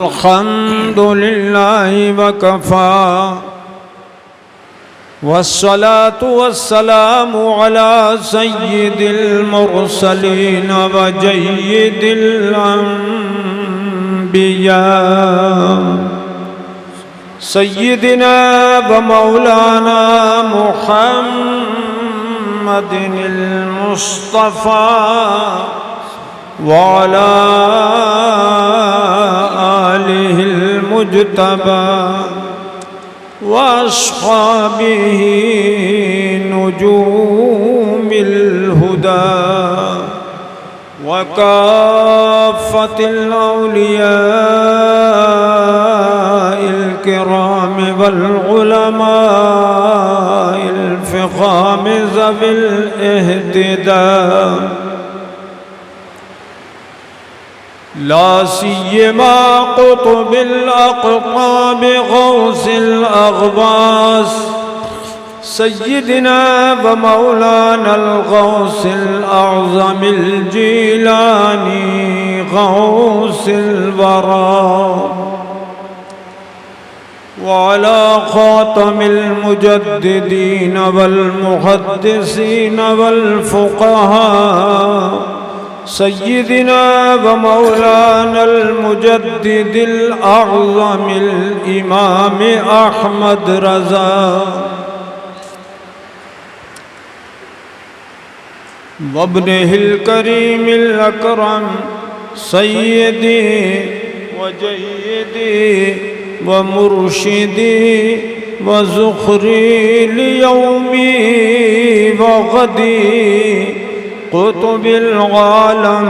अल्हम्दुलिल्लाहि वकफ़ा वस्सलातु वस्सलामु अला सय्यिदिल मुरसलीन व जय्यिदिल अंबिया सय्यिदिना व मौलाना मुहम्मदिनिल मुस्तफ़ा व अला आलिहिल मुज्तबा व अस्हाबिही नुजूमिल हुदा व काफ़्फ़तिल औलियाइल किराम वल उलमाइल फ़िक़ाम ज़विल इह्तिदा ला सिय्यमा क़ुत्बिल अक़ताब गौसिल अग़वास सय्यिदिना व मौलानल गौसिल अअज़मिल जीलानी गौसिल वरा व अला ख़ातमिल मुजद्दिदीन वल मुहद्दिसीन वल फ़ुक़हा सय्यिदिना व मौलानल मुजद्दिदिल अअज़मिल इमाम अहमद रज़ा वब्निहिल करीमिल अकरम सय्यदी व जय्यदी व मुर्शिदी व ज़ुख़री लियौमी व गदी क़ुत्बिल आलम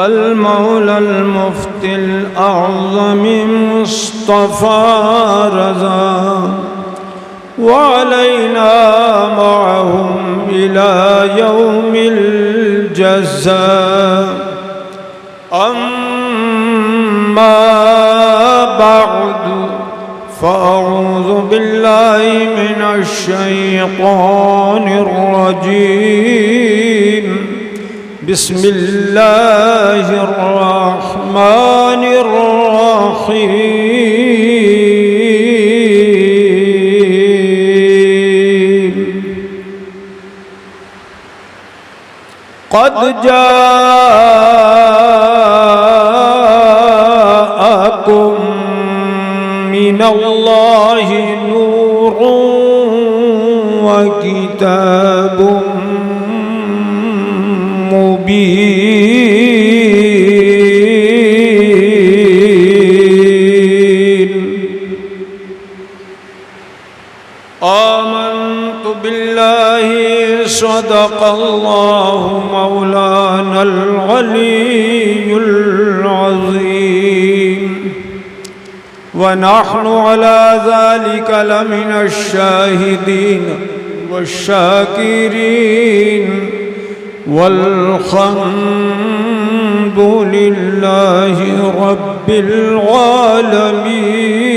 अल मौलल मुफ्तिल अअज़म मुस्तफ़ा रज़ा व अलैना मअहुम इला यौमिल जज़ा अम्मा बअदु फ़अऊज़ु बिल्लाहि मिनश शैतानिर रजीम बिस्मिल्लाहिर रहमानिर रहीम क़द जाअकुम मिनल्लाहि नूरुन व किताबुम मुबीन आमन्तु बिल्लाहि सदक़ल्लाहु मौलानल अलियुल अज़ीम व नहनु अला ज़ालिका लमिनश शाहिदीन वश्शाकिरीन वल्हम्दुलिल्लाहि रब्बिल आलमीन।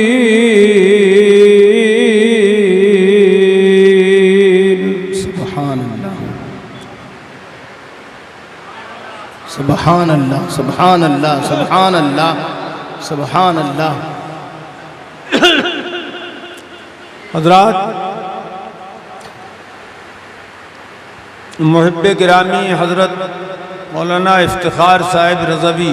सुभान अल्लाह सुभान अल्लाह सुभान अल्लाह सुभान अल्लाह। हज़रात, मुहिब्बे गिरामी हज़रत मौलाना इफ्तिखार साहिब रज़वी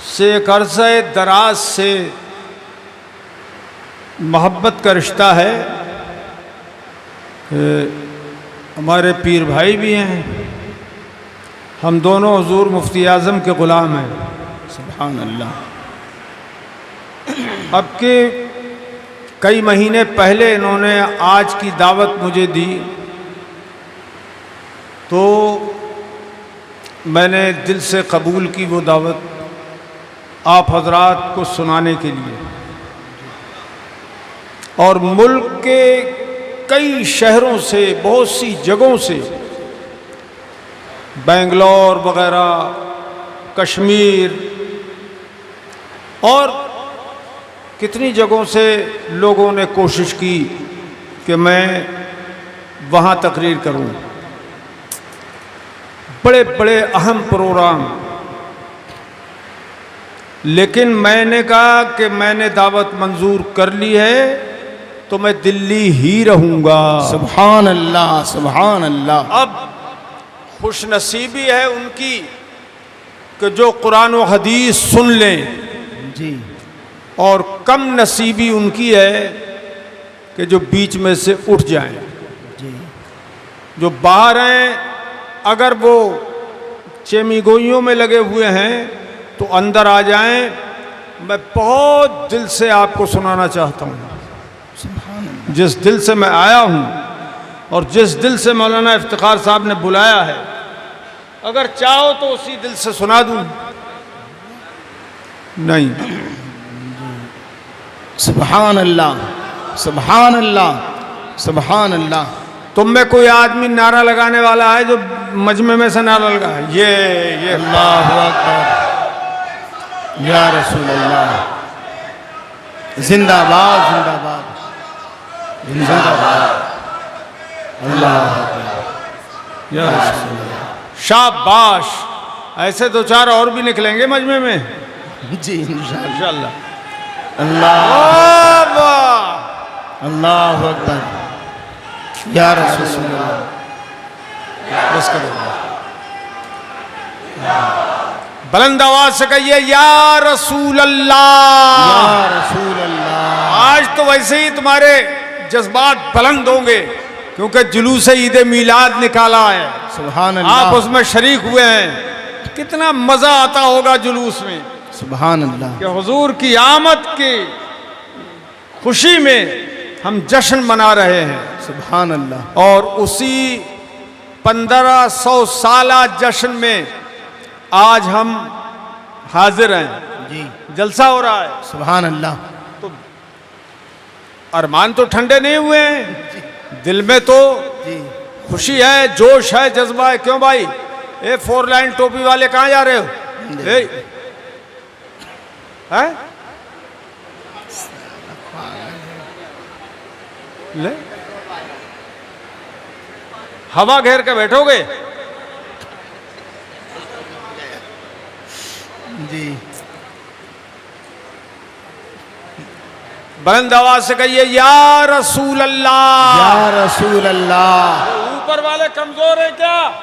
से एक अरसे दराज से मोहब्बत का रिश्ता है। हमारे पीर भाई भी हैं, हम दोनों हुज़ूर मुफ्ती आज़म के ग़ुलाम हैं। सुभान अल्लाह। अब के कई महीने पहले इन्होंने आज की दावत मुझे दी, तो मैंने दिल से कबूल की वो दावत आप हज़रात को सुनाने के लिए। और मुल्क के कई शहरों से, बहुत सी जगहों से, बेंगलोर वगैरह, कश्मीर और कितनी जगहों से लोगों ने कोशिश की कि मैं वहाँ तकरीर करूँ। बड़े बड़े अहम प्रोग्राम लेकिन मैंने कहा कि मैंने दावत मंजूर कर ली है तो मैं दिल्ली ही रहूँगा। सुभान अल्लाह, सुभान अल्लाह। अब खुशनसीबी है उनकी कि जो कुरान व हदीस सुन लें जी, और कम नसीबी उनकी है कि जो बीच में से उठ जाएं। जी, जो बाहर हैं अगर वो चेमीगोइयों में लगे हुए हैं तो अंदर आ जाएं। मैं बहुत दिल से आपको सुनाना चाहता हूँ, सुभान अल्लाह। जिस दिल से मैं आया हूँ और जिस दिल से मौलाना इफ्तिखार साहब ने बुलाया है, अगर चाहो तो उसी दिल से सुना दूँ। नहीं, सुभान अल्लाह, सुभान अल्लाह, सुभान अल्लाह। तुम में कोई आदमी नारा लगाने वाला है जो मजमे में से नारा लगा है? ये अल्लाह अकबर, या रसूल अल्लाह, जिंदाबाद, जिंदाबाद, जिंदाबाद, अल्लाह अकबर, या रसूल अल्लाह। शाबाश, ऐसे दो चार और भी निकलेंगे मजमे में जी, इंशाअल्लाह। इंशाअल्लाह। अल्लाह, वाह, अल्लाह अकबर, या रसूल अल्लाह। बस करो, बुलंद आवाज से कहिए या रसूल अल्लाह। या रसूल अल्लाह। आज तो वैसे ही तुम्हारे जज्बात बुलंद होंगे क्योंकि जुलूस ईद मीलाद निकाला है, सुभान अल्लाह, आप उसमें शरीक हुए हैं। कितना मजा आता होगा जुलूस में सुभान अल्लाह। कि हुजूर की आमद की खुशी में हम जश्न मना रहे हैं। सुभान अल्लाह। और उसी 1500 साला जश्न में आज हम हाजिर हैं। जी, जलसा हो रहा है। सुभान अल्लाह। तो अरमान तो ठंडे नहीं हुए हैं, दिल में तो जी, खुशी है, जोश है, जज्बा है। क्यों भाई, ए 4 लाइन टोपी वाले कहाँ जा रहे हो? हैं? ले, हवा घेर के बैठोगे? जी, बुलंद आवाज से कहिए या रसूल अल्लाह। या रसूल अल्लाह। ऊपर वाले कमजोर है क्या?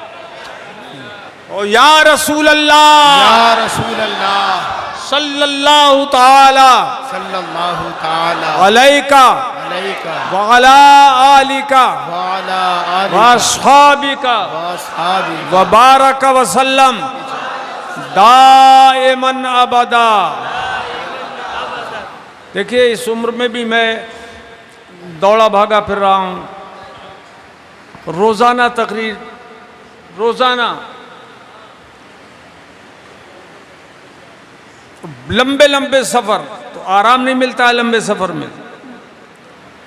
ओ या रसूल अल्लाह, या रसूल अल्लाह, सल्लल्लाहु ताला सल्लल्लाहु ताला अलैका अलैका व अला आलिका व अला व आलिका अस्हाबिका व अस्हाबी व बारक वसल्लम दाइमन अबदा। देखिए, इस उम्र में भी मैं दौड़ा भागा फिर रहा हूँ, रोज़ाना तकरीर, रोज़ाना लंबे लंबे सफ़र, तो आराम नहीं मिलता है लंबे सफ़र में।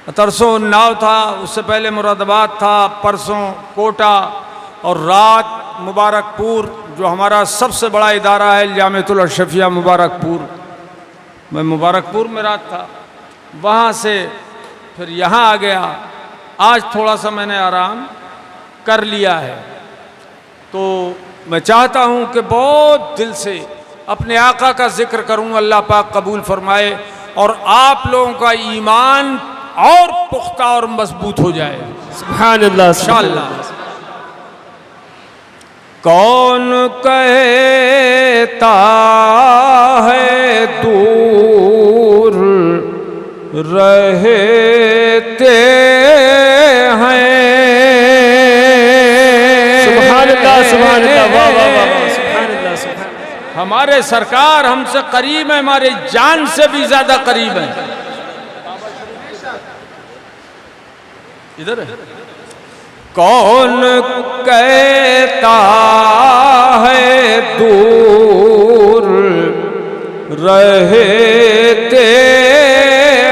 तरसों नाव था, उससे पहले मुरादाबाद था, परसों कोटा और रात मुबारकपुर, जो हमारा सबसे बड़ा इदारा है जामिअतुल अशरफिया मुबारकपुर। मैं मुबारकपुर में रात था, वहाँ से फिर यहाँ आ गया। आज थोड़ा सा मैंने आराम कर लिया है। तो मैं चाहता हूँ कि बहुत दिल से अपने आका का जिक्र करूँ, अल्लाह पाक कबूल फरमाए और आप लोगों का ईमान और पुख्ता और मजबूत हो जाए सुभानअल्लाह, इंशाअल्लाह। कौन कहता है दूर रहते हैं? सुभानअल्लाह, सुभानअल्लाह, वाह वाह वाह, सुभानअल्लाह, सुभानअल्लाह। हमारे सरकार हमसे करीब है, हमारे जान से भी ज्यादा करीब है। इधर है। कौन कहता है दूर रहते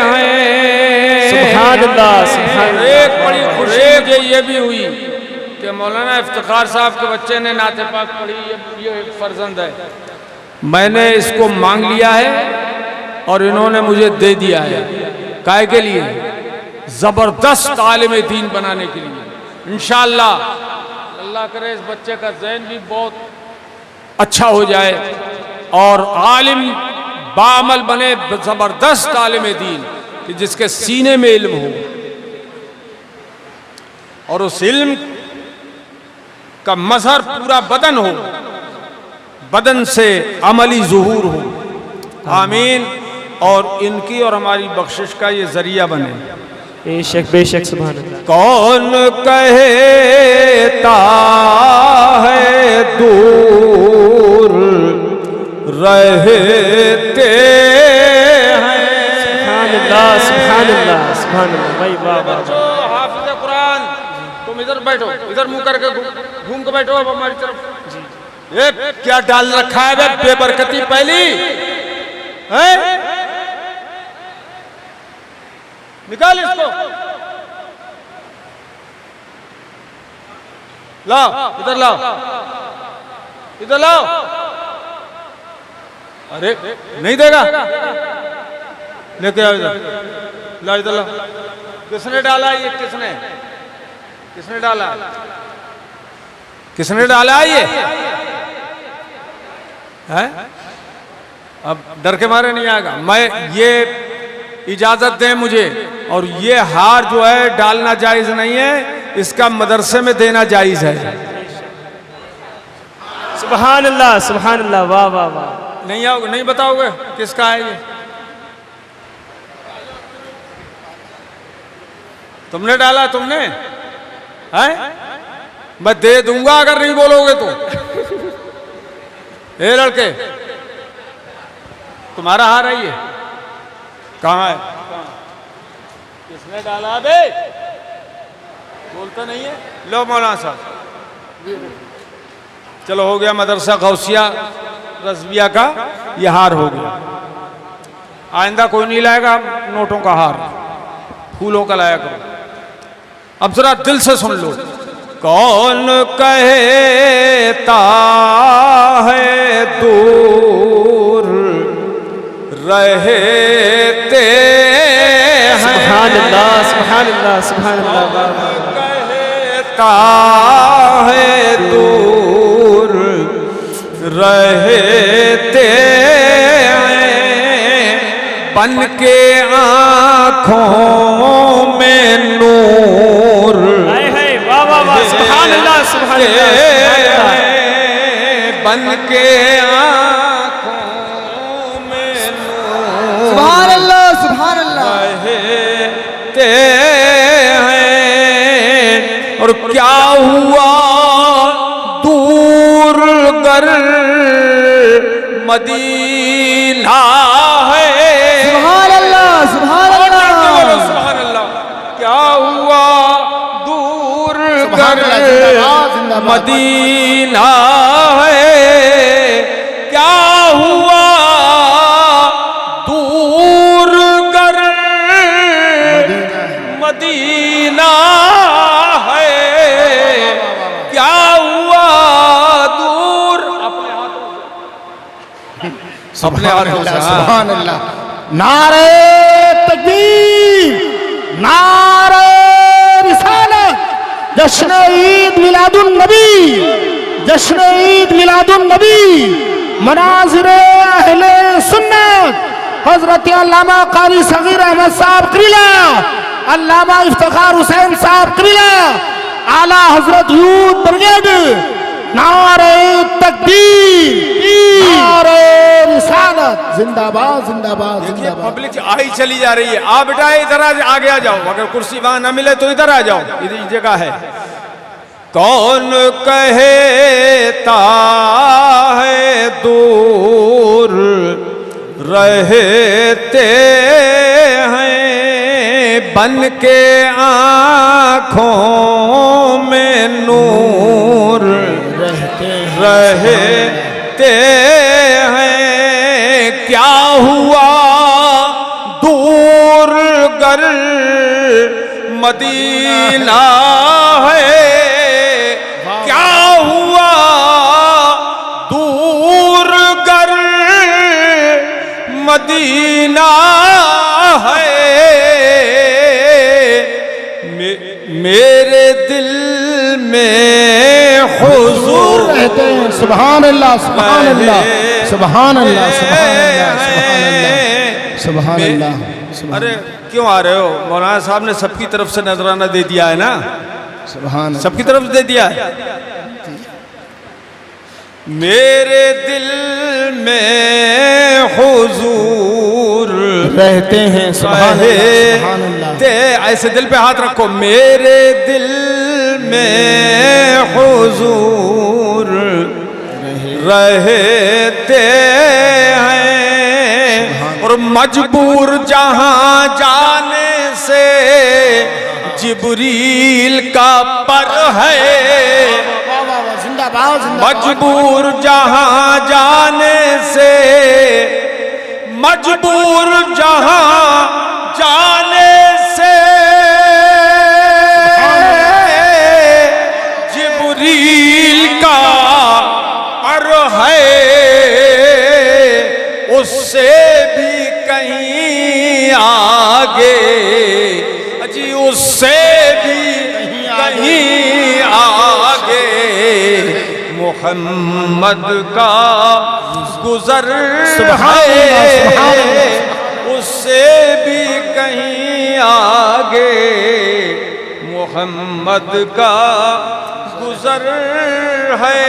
हैं? सुभानअल्लाह, सुभानअल्लाह। एक बड़ी खुशी मुझे ये भी हुई कि मौलाना इफ्तिखार साहब के बच्चे ने नाते पाक पढ़ी। ये एक फर्जंद है, मैंने इसको मांग लिया है और इन्होंने मुझे दे दिया है। काहे के लिए? जबरदस्त आलिम दीन बनाने के लिए। इंशाअल्लाह अल्लाह करे इस बच्चे का ज़हन भी बहुत अच्छा हो जाए और आलिम बामल बने, जबरदस्त आलिम दीन कि जिसके सीने में इल्म हो और उस इल्म का मजहर पूरा बदन हो, बदन से अमली ज़ुहूर हो। आमीन। और इनकी और हमारी बख्शिश का ये जरिया बने। बेशक सुभान अल्लाह। कौन कहता है दूर रहते हैं। सुभान अल्लाह सुभान अल्लाह सुभान अल्लाह। भाई वाह वाह। हाफिज़ कुरान तुम इधर बैठो, इधर मुंह करके घूम के बैठो अब हमारी तरफ। ये क्या डाल रखा है बेबरकती पहली है? निकाल इसको, लाओ इधर, लाओ इधर, लाओ। अरे नहीं देगा, लेके आओ इधर, लाओ इधर, लाओ। किसने डाला ये? किसने डाला? किसने डाला ये? है? अब डर के मारे नहीं आएगा। मैं ये इजाजत दें मुझे, और ये हार जो है डालना जायज नहीं है, इसका मदरसे में देना जायज है। सुभान अल्लाह वाह वाह वाह। नहीं आओगे, नहीं बताओगे किसका है ये? तुमने डाला? तुमने है? मैं दे दूंगा अगर नहीं बोलोगे तो। ए लड़के, तुम्हारा हार है ये? कहाँ है? किसने डाला बे? बोलता नहीं है। लो मौलाना साहब, चलो हो गया मदरसा गौसिया रज़विया का ये हार हो गया। आइंदा कोई नहीं लाएगा नोटों का हार, फूलों का लाया करो। अब जरा दिल से सुन लो। कौन कहता है दूर रहते हैं। सुभान अल्लाह सुभान अल्लाह। कहता है दूर रहते हैं, बन के आँखों में नूर। वाह वाह वाह। सुभान अल्लाह सुभान अल्लाह। बन के सुभान अल्लाह सुभान अल्लाह। रहते हैं। और क्या हुआ दूर गर मदीना है। सुभान अल्लाह सुभान अल्लाह सुभान अल्लाह। क्या हुआ दूर गर मदीना है। क्या हुआ मदीना है। क्या हुआ दूर? अपने हाथों से सुभान अल्लाह। नारे तकबीर, नारे रिसालत, जश्न ईद मिलादुन नबी, जश्न ईद मिलादुन नबी, मनाज़िर अहले सुन्नत, हजरत अल्लामा कारी सगीर अहमद साहब क़िबला, अल्लामा इफ्तिखार हुसैन साहब क़िबला, आला हजरत यूथ ब्रिगेड, नारे तकबीर, नारे रिसालत, जिंदाबाद जिंदाबाद जिंदाबाद। पब्लिक आई चली जा रही है। आप बेटा इधर आगे आ जाओ, अगर कुर्सी वहां ना मिले तो इधर आ जाओ, इधर जगह है। कौन कहता है दूर रहते हैं, बन के आँखों में नूर रहते हैं। क्या हुआ दूर गर मदीना है। क्या हुआ दूर गर मदीना है। मेरे दिल में हुजूर रहते हैं। सुभान अल्लाह सुभान अल्लाह सुभान अल्लाह, सुभान अल्लाह, सुभान अल्लाह, सुभान अरे क्यों आ रहे हो? मौलाना साहब ने सबकी तरफ से नजराना दे दिया है ना, सुभान सबकी तरफ दे दिया है। मेरे दिल में हुजूर रहते हैं, सुभान अल्लाह, सुभान अल्लाह। ते ऐसे दिल पे हाथ रखो, मेरे दिल में हुजूर रहते हैं और मजबूर जहां जाने से जिब्रील का पर है। जिंदाबाद, मजबूर जहां जाने से, मजबूर जहां जाने से जिब्रील का पर है, उससे भी कहीं आगे जी, उससे भी कहीं आगे मोहम्मद का गुजर है, उससे भी कहीं आगे मोहम्मद का गुजर है।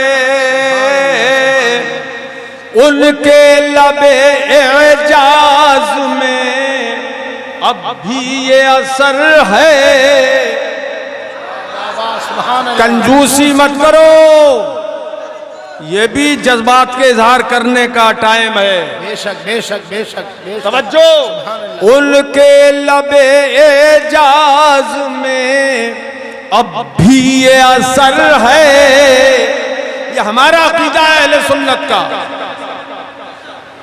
उनके लबे एजाज में अब भी ये असर है। कंजूसी मत करो, ये भी जज्बात के इजहार करने का टाइम है। बेशक बेशक बेशक बेशक। तवज्जो, उनके लबे एजाज में अब भी ये असर है। ये हमारा अकीदा है अहले सुन्नत का।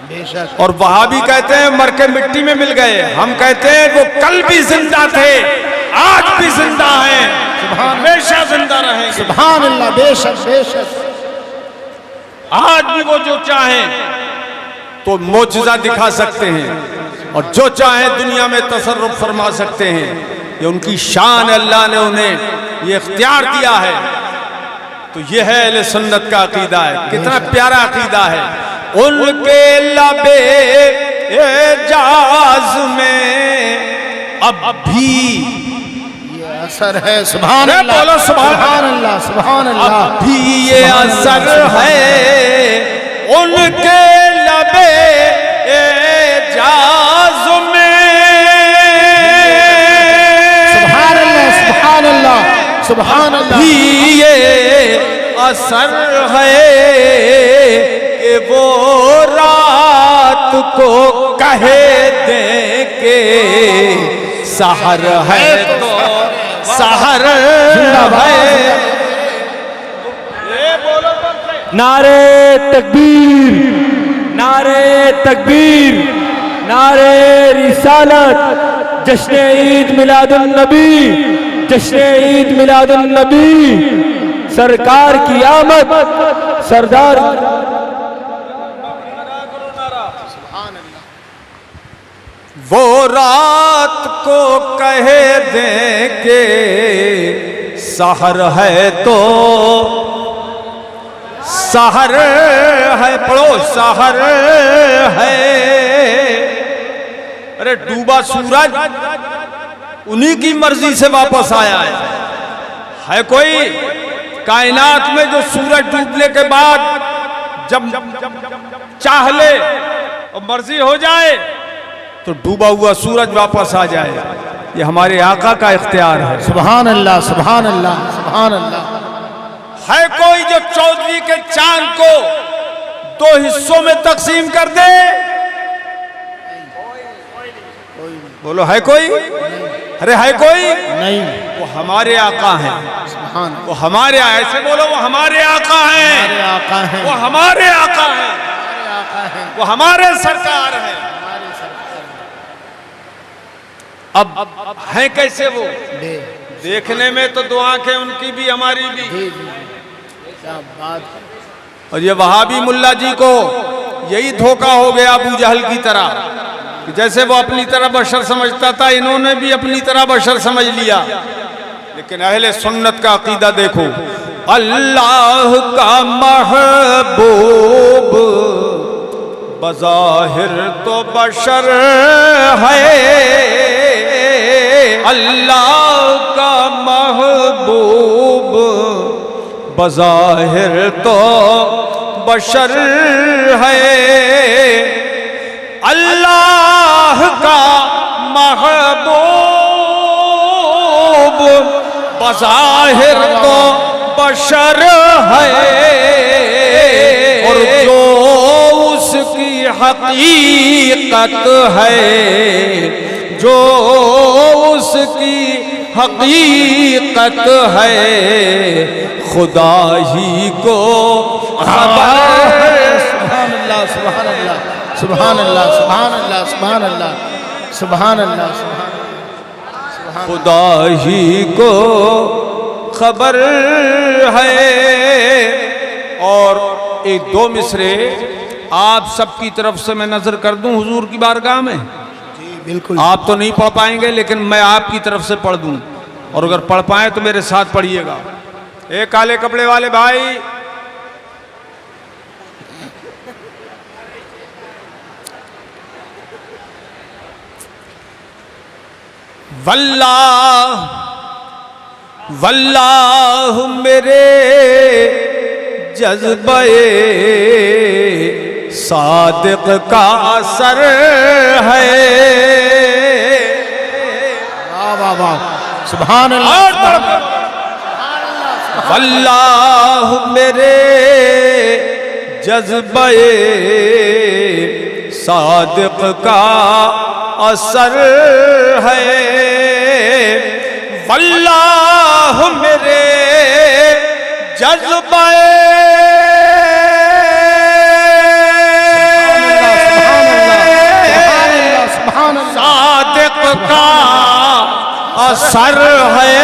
बेशक। और वहाबी कहते हैं मर के मिट्टी में मिल गए, हम कहते हैं वो कल भी जिंदा थे, आज भी जिंदा हैं, हमेशा जिंदा रहेंगे। सुभान अल्लाह, बेशक बेशक। आज भी वो जो चाहें तो मोजज़ा दिखा सकते हैं और जो चाहें दुनिया में तसर्रुफ फरमा सकते हैं। ये उनकी शान, अल्लाह ने उन्हें ये इख्तियार दिया है। तो ये है अहले सुन्नत का अकीदा है। कितना प्यारा अकीदा है। उनके लबे एजाज में अब भी ये असर है। सुभान अल्लाह, बोलो सुभान अल्लाह, सुभान अल्लाह। अब भी ये असर है। उनके लबे एजाज में सुभान अल्लाह, सुभान अल्लाह, सुभान अल्लाह। भी ये असर है कि वो रात को कहे दे के सहर है तो सहर है। नारे तकबीर, नारे तकबीर, नारे रिसालत, जश्न ईद मिलादुन नबी, जश्न ईद मिलादुन नबी, सरकार की आमद, सरदार। वो रात को कहे दे के सहर है तो सहर है, पढ़ो सहर है। अरे डूबा सूरज उन्हीं की मर्जी से वापस आया है कोई कायनात में जो सूरज डूबने के बाद जब चाह ले और मर्जी हो जाए तो डूबा हुआ सूरज वापस आ जाए। ये हमारे आका का इख्तियार है। सुभान अल्लाह, सुभान अल्लाह, सुभान अल्लाह। है कोई जो चौदवी के चांद को दो हिस्सों में तकसीम कर दे? बोलो है कोई? अरे है कोई? नहीं। वो हमारे आका हैं। सुभान, वो हमारे, ऐसे बोलो वो हमारे आका हैं, हमारे आका हैं, वो हमारे आका हैं, वो हमारे सरकार हैं। अब हैं कैसे वो? देखने में तो दो आंखें उनकी भी हमारी भी। क्या बात। और ये वहाबी मुल्ला जी को यही धोखा हो गया अबू जहल की तरह, जैसे वो अपनी तरह बशर समझता था, इन्होंने भी अपनी तरह बशर समझ लिया। लेकिन अहले सुन्नत का अकीदा देखो, अल्लाह का महबूब बज़ाहिर तो बशर है, अल्लाह का महबूब बज़ाहिर तो बशर है, अल्लाह का महबूब बज़ाहिर तो बशर है, और जो उसकी हकीकत है, जो उसकी हकीकत है, खुदा ही को खबर है। सुभान अल्लाह सुभान अल्लाह सुभान अल्लाह सुभान अल्लाह सुभान अल्लाह सुभान अल्लाह सुभान खुदा ही को खबर है। और एक दो मिसरे आप सबकी तरफ से मैं नजर कर दूं हुजूर की बारगाह में। जी बिल्कुल। आप तो नहीं पढ़ पाएंगे, लेकिन मैं आपकी तरफ से पढ़ दूं, और अगर पढ़ पाए तो मेरे साथ पढ़िएगा। एक काले कपड़े वाले भाई, वल्लाह वल्लाह मेरे जज्बे सादिक का असर है। वाह वाह वाह सुभान अल्लाह वल्लाह मेरे जज्बे सादिक का असर है, वल्लाह मेरे जज्बे सादिक का असर है,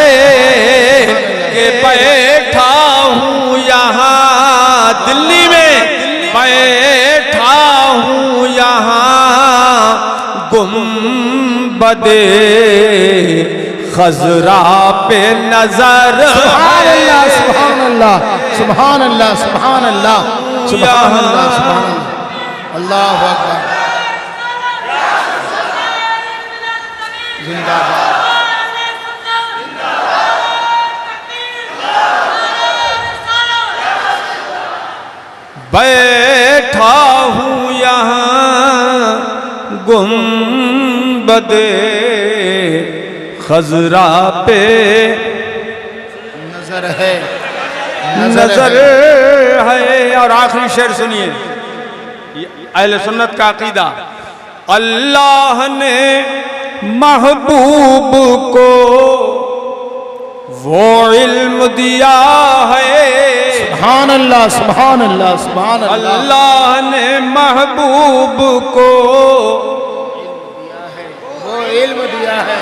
कि बैठा हूँ यहाँ दिल्ली में, बैठा हूँ यहाँ गुंबदे खजरा पे नजर। सुभान अल्लाह सुभान अल्लाह सुभान अल्लाह सुभान अल्लाह सुभान अल्लाह सुभान अल्लाह अल्लाहु अकबर। जिंदाबाद। बैठा हूँ यहाँ गुंबदे खजरा पे नजर है नजर है। और आखिरी शेर सुनिए, अहले सुन्नत का अकीदा, अल्लाह ने महबूब को वो इल्म दिया है। सुभान अल्लाह सुभान अल्लाह सुभान अल्लाह। अल्लाह ने महबूब को वो इल्म दिया है।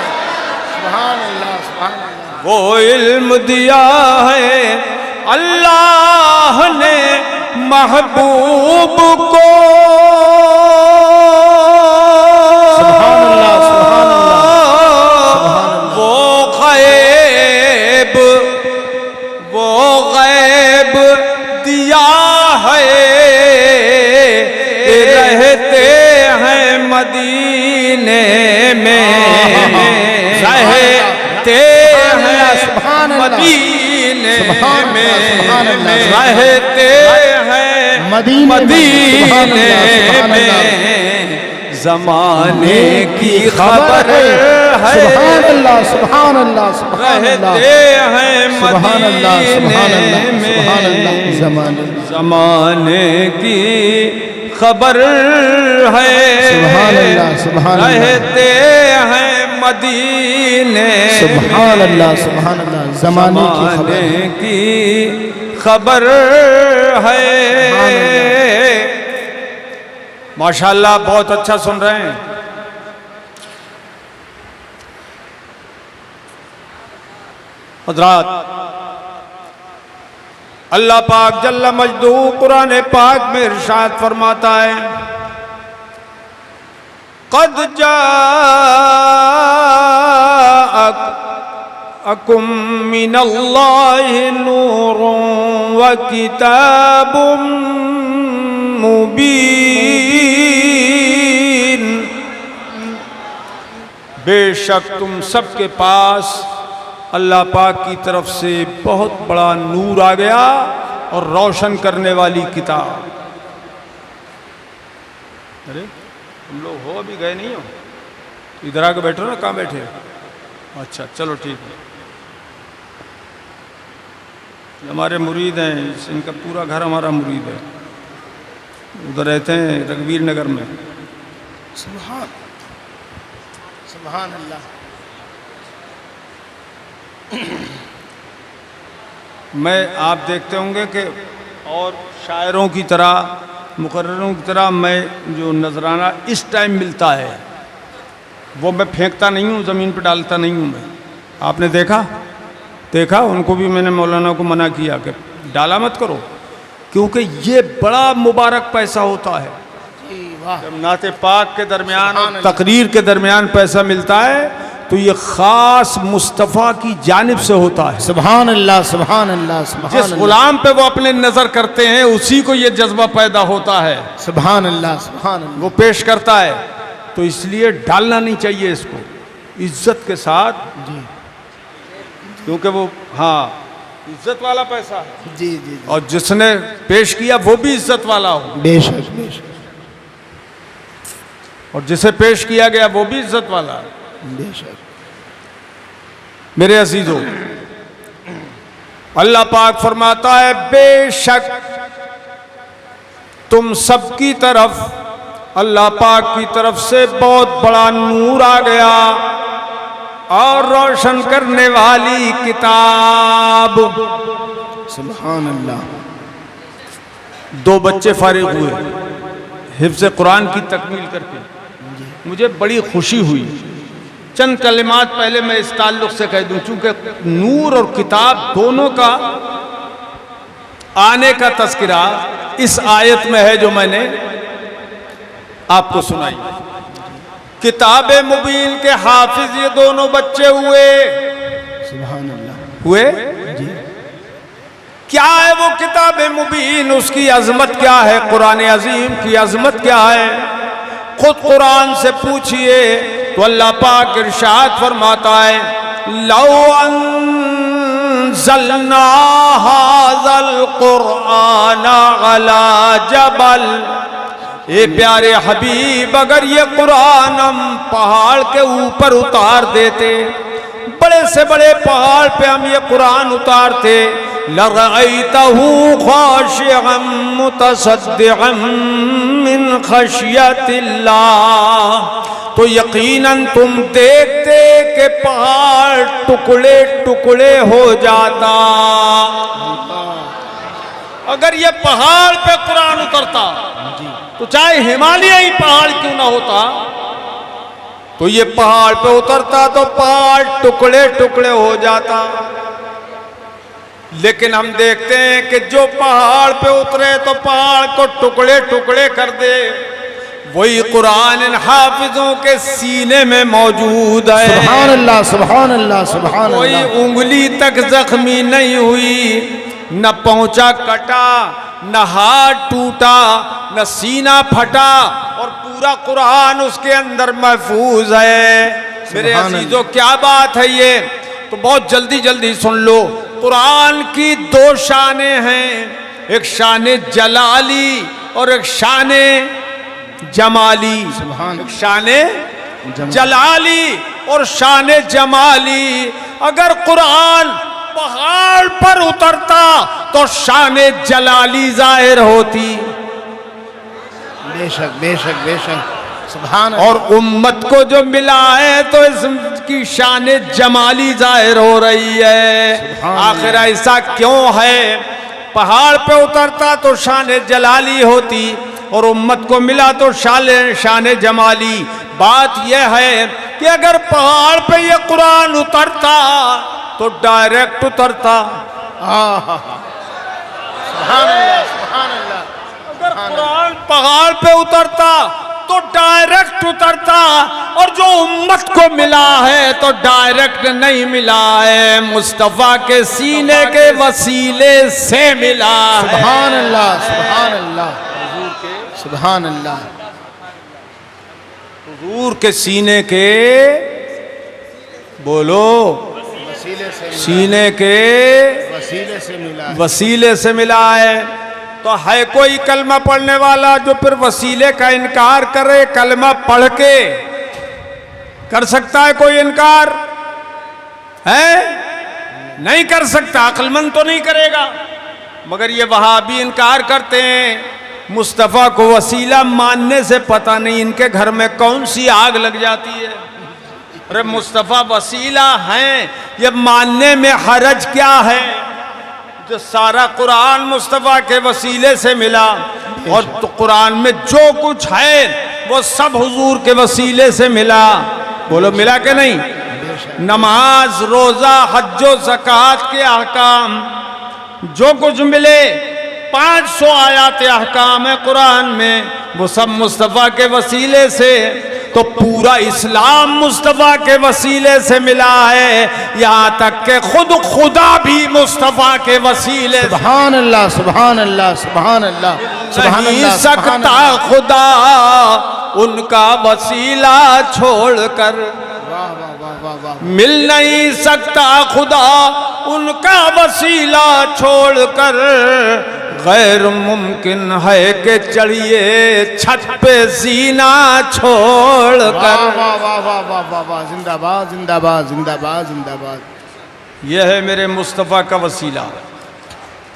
सुभान अल्लाह सुभान अल्लाह। वो इल्म दिया है, अल्लाह ने महबूब को सुभान अल्लाह सुभान अल्लाह। वो गैब दिया है, रहते हैं मदीने में, रहते हैं मदीने में, रहते हैं मदीने में, जमाने की खबर है। सुभान अल्लाह सुभान अल्लाह सुभान अल्लाह। रहते हैं सुभान अल्लाह सुभान अल्लाह मदीने सुभान अल्लाह। में, ज़माने जमाने की खबर है। सुभान अल्लाह सुभान अल्लाह। रहते हैं मदीने सुभान अल्लाह सुभान अल्लाह। ज़माने की खबर है। माशाल्लाह बहुत अच्छा सुन रहे हैं। हज़रात, अल्लाह पाक जल्ला मजदू कुरान पाक में इरशाद फरमाता है, क़द जाअकुम मिनल्लाहि नूरुन व किताबुम मुबीन। बेशक तुम सबके पास अल्लाह पाक की तरफ से बहुत बड़ा नूर आ गया और रोशन करने वाली किताब। अरे तुम लोग हो अभी गए नहीं हो? इधर आके बैठो ना, कहाँ बैठे हो? अच्छा चलो ठीक है। हमारे मुरीद हैं, इनका पूरा घर हमारा मुरीद है, उधर रहते हैं रघुवीर नगर में। सुभान सुभान अल्लाह। मैं आप देखते होंगे कि और शायरों की तरह, मुकर्ररों की तरह मैं जो नजराना इस टाइम मिलता है वो मैं फेंकता नहीं हूँ, ज़मीन पर डालता नहीं हूँ मैं। आपने देखा उनको भी मैंने मौलाना को मना किया कि डाला मत करो, क्योंकि ये बड़ा मुबारक पैसा होता है। जब नाते पाक के दरमियान और तकरीर के दरमियान पैसा मिलता है तो ये ख़ास मुस्तफ़ा की जानिब से होता है। सुभान अल्लाह सुभान अल्लाह सुभान जिस अल्लाह गुलाम पे वो अपने नज़र करते हैं उसी को ये जज्बा पैदा होता है, सुभान अल्लाह सुभान अल्लाह। वो पेश करता है। तो इसलिए डालना नहीं चाहिए इसको, इज्जत के साथ जी, क्योंकि वो हाँ इज्जत वाला पैसा है जी जी, जी। और जिसने पेश किया वो भी इज्जत वाला हो, बेशक बेशक, और जिसे पेश किया गया वो भी इज्जत वाला है। बेशक। मेरे अजीजों, अल्लाह पाक फरमाता है बेशक तुम सबकी तरफ अल्लाह पाक की तरफ से बहुत बड़ा नूर आ गया और रोशन करने वाली किताब। सुभान अल्लाह। दो बच्चे फारिग हुए हिफ्ज़ कुरान की तकमील करके, मुझे बड़ी खुशी हुई। चंद कलिमात पहले मैं इस ताल्लुक से कह दूं, चूंकि नूर और किताब दोनों का आने का तस्करा इस आयत में है जो मैंने आपको सुनाई। किताब मुबीन के हाफिज ये दोनों बच्चे हुए। सुभान अल्लाह। हुए क्या है वो किताब मुबीन, उसकी अजमत क्या है, कुरान अजीम की अजमत क्या है? खुद कुरान से पूछिए तो अल्लाह पाक इरशाद फरमाता है लौ अंज़लना हाज़ल कुरआन अला जबल, ए प्यारे हबीब अगर ये कुरान हम पहाड़ के ऊपर उतार देते, बड़े से बड़े पहाड़ पे हम ये कुरान उतारते, लरअयतहू खाशिअन मुतसद्दिअन मिन खशियतिल्लाह, तो यकीनन तुम देखते कि पहाड़ टुकड़े टुकड़े हो जाता। अगर ये पहाड़ पे कुरान उतरता तो चाहे हिमालय ही पहाड़ क्यों ना होता, तो ये पहाड़ पे उतरता तो पहाड़ टुकड़े टुकड़े हो जाता। लेकिन हम देखते हैं कि जो पहाड़ पे उतरे तो पहाड़ को टुकड़े टुकड़े कर दे, वही कुरान इन हाफिजों के सीने में मौजूद है। सुभान अल्लाह सुभान अल्लाह सुभान कोई अल्लाह। उंगली तक जख्मी नहीं हुई, न पहुंचा कटा, न हाथ टूटा, न सीना फटा, और पूरा कुरान उसके अंदर महफूज है। मेरे अजीजों क्या बात है ये, तो बहुत जल्दी जल्दी सुन लो। कुरान की दो शाने हैं, एक शाने जलाली और एक शाने जमाली। एक शाने जलाली और शाने जमाली। अगर कुरान पहाड़ पर उतरता तो शाने जलाली जाहिर होती, बेशक बेशक बेशक। सुभान और उम्मत को जो मिला है तो इसकी शाने जमाली जाहिर हो रही है। आखिर ऐसा क्यों है? पहाड़ पे उतरता तो शाने जलाली होती और उम्मत को मिला तो शाने जमाली। बात यह है कि अगर पहाड़ पे ये कुरान उतरता तो डायरेक्ट उतरता। सुभान अल्लाह सुभान अल्लाह। अगर कुरान पहाड़ पे उतरता तो डायरेक्ट उतरता, और जो उम्मत को मिला है तो डायरेक्ट नहीं मिला है, मुस्तफ़ा के सीने के वसीले से मिला है। सुभान अल्लाह सुभान अल्लाह सुभान अल्लाह। हुजूर के सीने के बोलो, वसीले से मिला, सीने के वसीले से मिला है। वसीले से मिला है। तो है कोई कलमा पढ़ने वाला जो फिर वसीले का इनकार करे? कलमा पढ़ के कर सकता है कोई इनकार? है? नहीं कर सकता, अक्लमंद तो नहीं करेगा। मगर ये वहाबी इनकार करते हैं। मुस्तफ़ा को वसीला मानने से पता नहीं इनके घर में कौन सी आग लग जाती है। अरे मुस्तफ़ा वसीला हैं, ये मानने में हरज क्या है? जो सारा कुरान मुस्तफ़ा के वसीले से मिला, और तो कुरान में जो कुछ है वो सब हुजूर के वसीले से मिला। बोलो मिला के नहीं? नमाज, रोजा, हज्जो, ज़कात के अहकाम जो कुछ मिले, 500 आयात अहकाम है कुरान में, वो सब मुस्तफ़ा के वसीले से। तो पूरा इस्लाम मुस्तफ़ा के वसीले से मिला है, यहाँ तक के खुद खुदा भी मुस्तफ़ा के वसीले से। सुभान अल्लाह, सुभान अल्लाह, सुभान अल्लाह, सुभान नहीं अल्लाह, सुभान सकता अल्लाह। खुदा उनका वसीला छोड़कर, वाह वाह वाह वाह वाह। मिल नहीं सकता खुदा उनका वसीला छोड़कर। गैर मुमकिन है कि चढ़िए छत पे सीना छोड़कर। वाह वाह वाह वाह वाह वाह वाह। जिंदाबाद, जिंदाबाद, जिंदाबाद, जिंदाबाद। यह है मेरे मुस्तफ़ा का वसीला।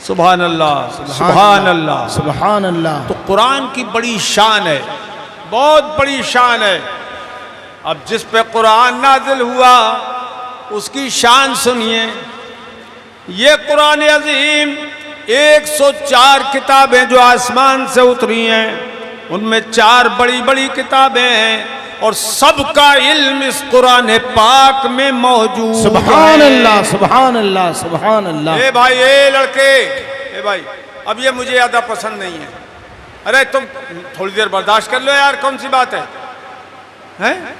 सुभान अल्लाह, सुभान अल्लाह, सुभान अल्लाह। तो कुरान की बड़ी शान है, बहुत बड़ी शान है। अब जिस पे कुरान नाजिल हुआ उसकी शान सुनिए। ये कुरान अजीम 104 किताबें जो आसमान से उतरी हैं, उनमें 4 बड़ी बड़ी किताबें हैं, और सबका इल्म इस कुरान पाक में मौजूद है। सुभान अल्लाह, सुभान अल्लाह, सुभान अल्लाह। ए भाई, ए लड़के, ए भाई, अब ये मुझे ज़्यादा पसंद नहीं है। अरे तुम थोड़ी देर बर्दाश्त कर लो यार, कौन सी बात है? हैं?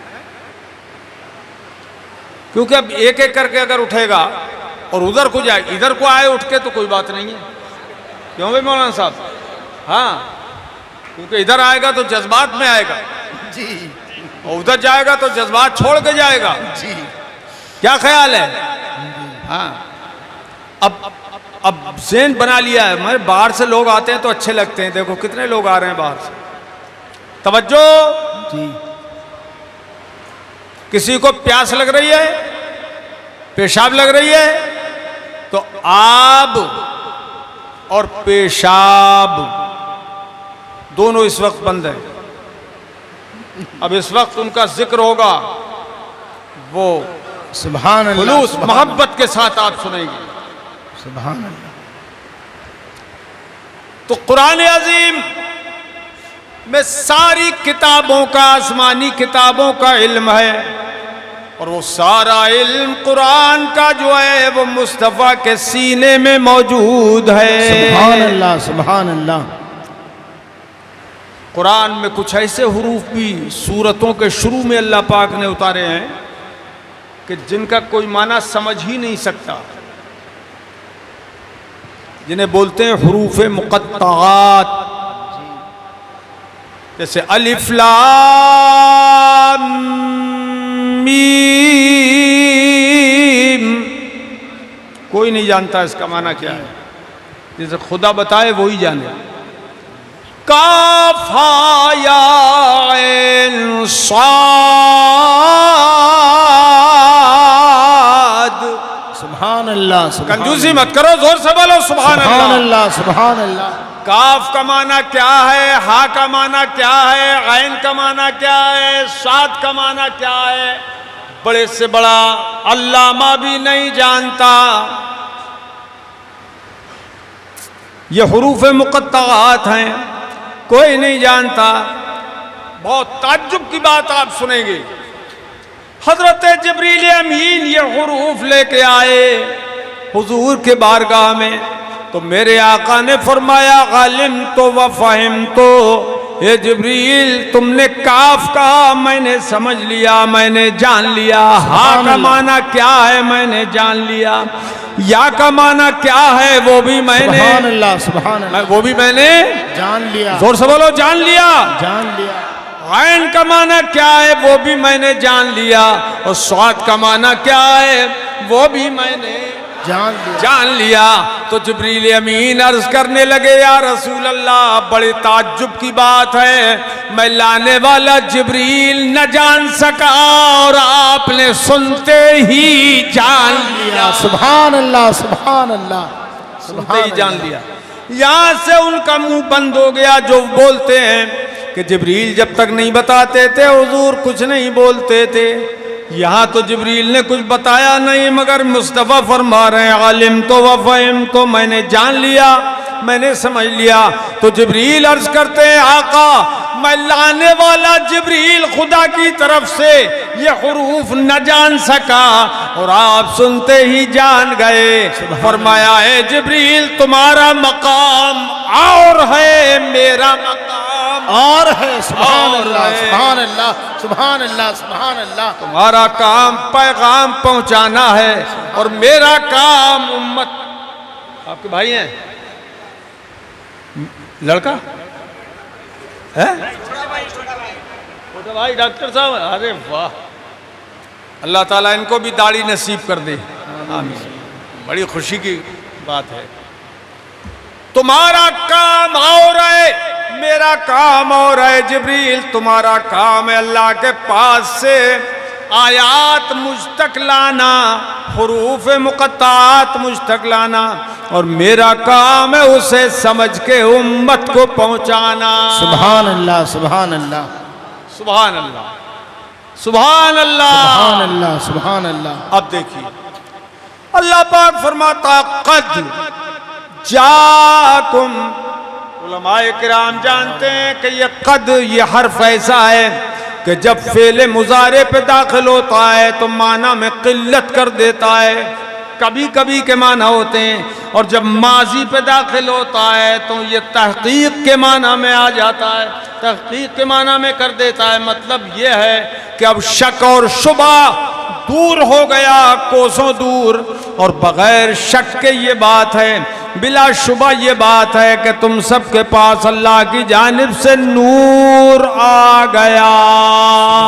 क्योंकि अब एक एक करके अगर उठेगा और उधर को जाए, इधर को आए उठ के, तो कोई बात नहीं है। क्यों भाई मौलाना साहब? हाँ, क्योंकि इधर आएगा तो जज्बात में आएगा जी और उधर जाएगा तो जज्बात छोड़ के जाएगा। जी। क्या ख्याल है? हाँ, अब ज़हन बना लिया है। मैं बाहर से लोग आते हैं तो अच्छे लगते हैं। देखो कितने लोग आ रहे हैं बाहर से। तवज्जो। जी। किसी को प्यास लग रही है, पेशाब लग रही है, तो आब और पेशाब दोनों इस वक्त बंद है। अब इस वक्त उनका जिक्र होगा, वो सुभान अल्लाह, खुलूस सुभान मोहब्बत के साथ आप सुनेंगे। सुभान अल्लाह। तो कुरान अजीम में सारी किताबों का, आसमानी किताबों का इल्म है, और वो सारा इल्म कुरान का जो है वो मुस्तफ़ा के सीने में मौजूद है। सुभान अल्लाह, सुभान अल्लाह। कुरान में कुछ ऐसे हुरूफ भी सूरतों के शुरू में अल्लाह पाक ने उतारे हैं कि जिनका कोई माना समझ ही नहीं सकता, जिन्हें बोलते हैं हुरूफ मुक़त्तआत। जैसे अलिफ लाम मीम, कोई नहीं जानता इसका माना क्या है, जैसे खुदा बताए वही जाने। काफ हा या ऐन साद। सुभान अल्लाह, सुभान कंजूसी मत करो, जोर से बोलो सुभान अल्लाह। अल्लाह, सुभान अल्लाह। काफ का माना क्या है, हा का माना क्या है, ऐन का माना क्या है, साद का माना क्या है, बड़े से बड़ा अल्लामा भी नहीं जानता। ये हुरूफ मुक़त्तआत हैं, कोई नहीं जानता। बहुत ताज्जुब की बात आप सुनेंगे। हजरत जिब्रील अमीन ये हुरूफ लेके आए हुजूर के बारगाह में, तो मेरे आका ने फरमाया गालिम तो व फ़हिम तो, ये जिब्रील तुमने काफ कहा, मैंने समझ लिया, मैंने जान लिया। हा का माना क्या है मैंने जान लिया, या का माना क्या है वो भी मैंने, सुभान अल्लाह, सुभान अल्लाह, वो भी मैंने जान लिया। जोर से बोलो, जान लिया। जान लिया। आयन का माना क्या है वो भी मैंने जान लिया, और स्वाद का माना क्या है वो भी मैंने जान लिया। तो जिब्रील अमीन अर्ज करने लगे, या रसूल अल्लाह, बड़े ताज्जुब की बात है, मैं लाने वाला जिब्रील न जान सका और आपने सुनते ही जान लिया। सुभान अल्लाह, सुभान अल्लाह, सुनते ही जान लिया। यहां से उनका मुंह बंद हो गया। जो बोलते हैं कि जिब्रील जब तक नहीं बताते थे हुजूर कुछ नहीं बोलते थे, यहाँ तो जिब्रील ने कुछ बताया नहीं, मगर मुस्तफ़ा फरमा रहे हैं आलिम तो व फ़हिम तो, मैंने जान लिया, मैंने समझ लिया। तो जिब्रील अर्ज करते हैं, आका मैं लाने वाला जिब्रील खुदा की तरफ से ये हुरूफ न जान सका और आप सुनते ही जान गए। फरमाया है जिब्रील तुम्हारा मकाम और है, मेरा मकाम और है। सुभान अल्लाह, सुभान अल्लाह, सुभान अल्लाह, सुभान अल्लाह। तुम्हारा काम पैगाम पहुंचाना है और मेरा काम उम्मत। आपके भाई हैं? लड़का है? छोटा भाई डॉक्टर साहब, अरे वाह, अल्लाह ताला इनको भी दाढ़ी नसीब कर दे। आमीन। बड़ी खुशी की बात है। तुम्हारा काम और है, मेरा काम और है। जिब्रील तुम्हारा काम है अल्लाह के पास से आयात मुझ तक लाना, हुरूफ मुक़त्तात मुझ तक लाना, और मेरा काम है उसे समझ के उम्मत को पहुंचाना। सुभान अल्लाह, सुभान अल्लाह, सुभान अल्लाह, सुभान अल्लाह, सुभान अल्लाह, सुभान अल्लाह। अब देखिए अल्लाह पाक फरमाता क़द जाकुम। उलमाए किराम जानते हैं कि ये क़द, ये हर्फ ऐसा है कि जब फेले मुजारे पे दाखिल होता है तो माना में किल्लत कर देता है, कभी कभी के माना होते हैं, और जब माजी पे दाखिल होता है तो ये तहकीक के माना में आ जाता है, तहकीक के माना में कर देता है। मतलब ये है कि अब शक और शुबा दूर हो गया, कोसों दूर, और बगैर शक के ये बात है, बिला शुबा ये बात है कि तुम सबके पास अल्लाह की जानिब से नूर आ गया।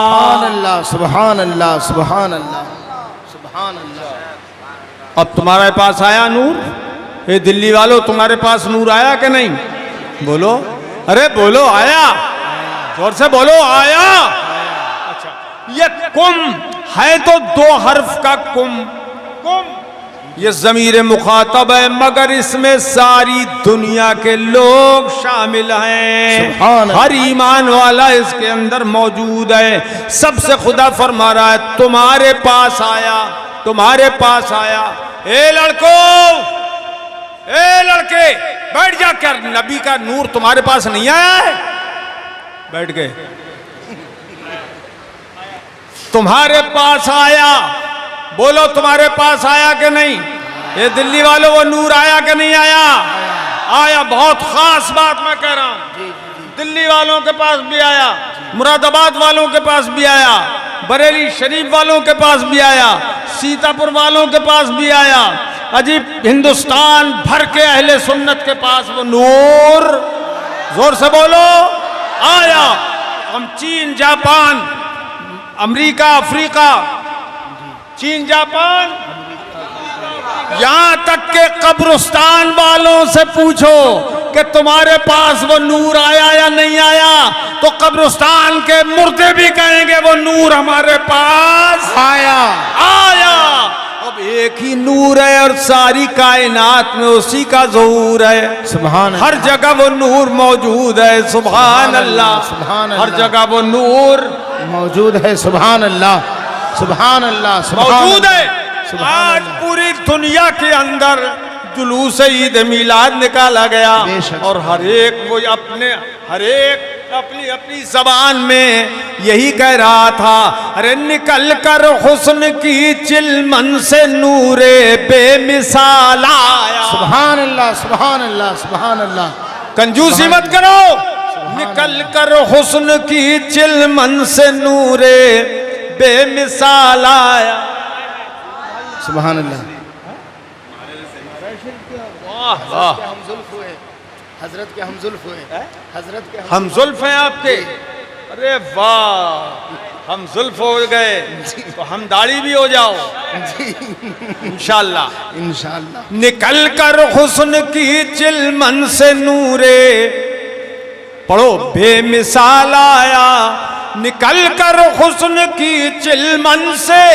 सुभान अल्लाह, सुभान अल्लाह, सुभान अल्लाह, सुभान अल्लाह। अब तुम्हारे पास आया नूर? ये दिल्ली वालों, तुम्हारे पास नूर आया कि नहीं? बोलो, अरे बोलो, आया? जोर से बोलो, आया। अच्छा, ये कुम है तो दो हर्फ का कुम, कुम ये ज़मीर मुखातब है, मगर इसमें सारी दुनिया के लोग शामिल हैं। हर ईमान वाला इसके अंदर मौजूद है। सबसे खुदा फरमा रहा है तुम्हारे पास आया, तुम्हारे पास आया। ए लड़कों, ए लड़के, बैठ जा। क्या नबी का नूर तुम्हारे पास नहीं आया है? बैठ गए। तुम्हारे पास आया, बोलो तुम्हारे पास आया कि नहीं? ये दिल्ली वालों, वो नूर आया कि नहीं आया? आया। बहुत खास बात मैं कह रहा हूं, दिल्ली वालों के पास भी आया, मुरादाबाद वालों के पास भी आया, बरेली शरीफ वालों के पास भी आया, सीतापुर वालों के पास भी आया, अजीब हिंदुस्तान भर के अहले सुन्नत के पास वो नूर, जोर से बोलो, आया। हम चीन, जापान, अमेरिका, अफ्रीका, चीन, जापान, यहां तक के कब्रिस्तान वालों से पूछो कि तुम्हारे पास वो नूर आया या नहीं आया, तो कब्रिस्तान के मुर्दे भी कहेंगे वो नूर हमारे पास आया, आया। अब एक ही नूर है और सारी कायनात में उसी का ज़हूर है। सुभान हर जगह वो नूर मौजूद है। सुभान अल्लाह, सुभान हर अल्लाह जगह वो नूर मौजूद है। सुभान अल्लाह, सुभान अल्लाह, मौजूद है। आज पूरी दुनिया के अंदर जुलूस ईद मिलाद निकाला गया, और हर एक वो अपनी अपनी जबान में यही कह रहा था, अरे निकल कर हुस्न की चिलमन से नूरे बेमिसाल आया। सुभान अल्लाह, सुभान अल्लाह, सुभान अल्लाह। कंजूसी मत करो। निकल कर हुस्न की चिलमन से नूरे बेमिसाल आया। सुभान अल्लाह। हजरत के हम जुल्फ हैं आपके। अरे वाह, हम जुल्फ हो गए तो हम दाढ़ी भी हो जाओ इंशाअल्लाह। इंशाअल्लाह। निकल कर हुस्न की चिलमन से नूरे, पढ़ो, बेमिसाल आया। निकल कर हुस्न की चिलमन से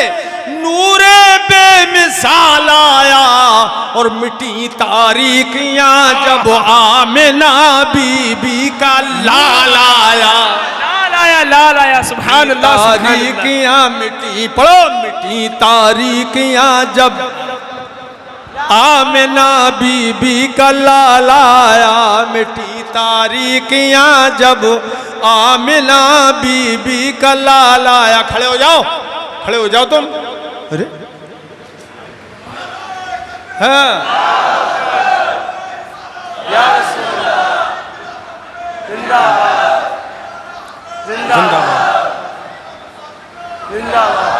नूरे बेमिसाल आया, और मिटी तारीकियां जब आमिना बीबी का लाल आया। लाल आया, सुभान अल्लाह, सुभान अल्लाह। तारीकियां मिटी, पढ़ो, मिटी तारीकियां जब आमिना बीबी का लाल आया। मिटी तारीकियां जब आमिना बीबी का लाल आया। खड़े हो जाओ, खड़े हो जाओ तुम। अरे हाँ,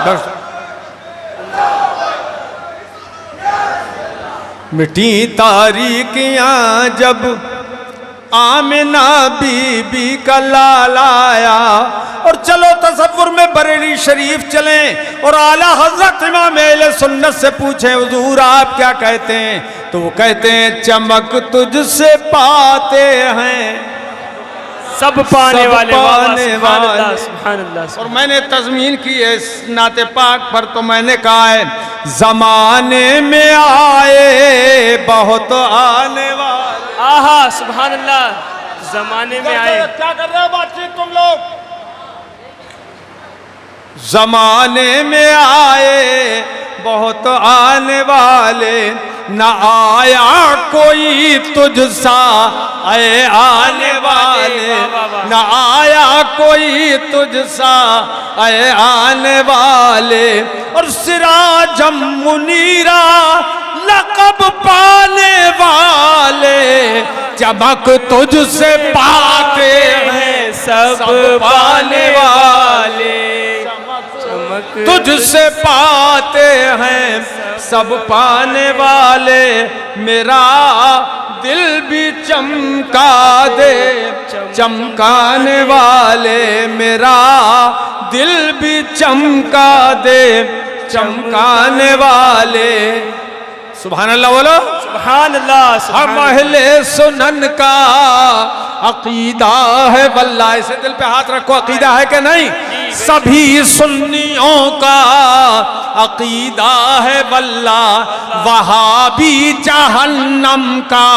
बस। मिटी तारीकियां जब आमिना बीबी का लाल आया। और चलो तसव्वुर में बरेली शरीफ चलें और आला हजरत इमाम अहले सुन्नत से पूछें, हुजूर आप क्या कहते हैं? तो वो कहते हैं, चमक तुझसे पाते हैं सब पाने सब वाले, पाने सुभान अल्लाह, वाले। सुभान अल्लाह, और सुभान मैंने तज़मीन की है इस नाते पाक पर, तो मैंने कहा है, जमाने में आए बहुत आने वाले। आहा, सुभान अल्लाह, जमाने में आए। क्या कर रहे हो बातचीत तुम लोग? जमाने में आए बहुत आने वाले, न आया कोई तुझसा आए आने वाले, न आया कोई तुझसा आए आने वाले। और सिराजम मुनीरा लक़ब पाने वाले, चमक तुझसे पाते हैं सब पाने वाले। तुझसे पाते हैं सब पाने वाले, मेरा दिल भी चमका दे चमकाने वाले, मेरा दिल भी चमका दे चमकाने वाले। सुभान अल्लाह बोलो, सुभान अल्लाह, हम अहले सुनन का अकीदा है वल्लाह। ऐसे दिल पे हाथ रखो, अकीदा है कि नहीं? सभी सुन्नियों का अकीदा है वल्लाह। वहाबी जहन्नम का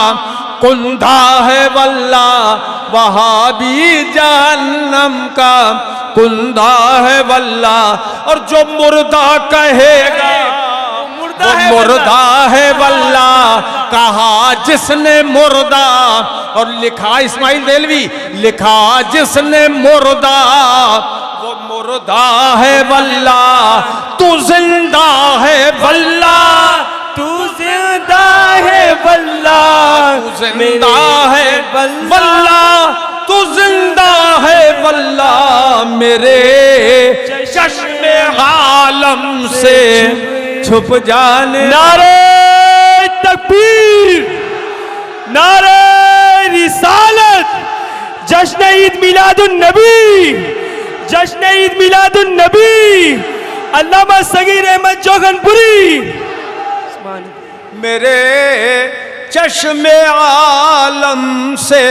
कुंधा है वल्लाह, वहाबी जहन्नम का कुंधा है वल्लाह। और जो मुर्दा कहेगा वो मुर्दा है वल्लाह, कहा जिसने मुर्दा। और लिखा इस्माइल देलवी, लिखा जिसने मुर्दा वो मुर्दा है वल्लाह। तू जिंदा है वल्लाह, तू जिंदा है वल्लाह, तू जिंदा है वल्लाह, तू जिंदा है वल्लाह। मेरे चश्मे आलम से छुप जाने। नारे तकबीर, नारे रिसालत, जश्न ईद मिलादुन नबी, जश्न ईद मिलादुन नबी, अल्लामा सगीर अहमद जोगनपुरी। मेरे चश्मे आलम से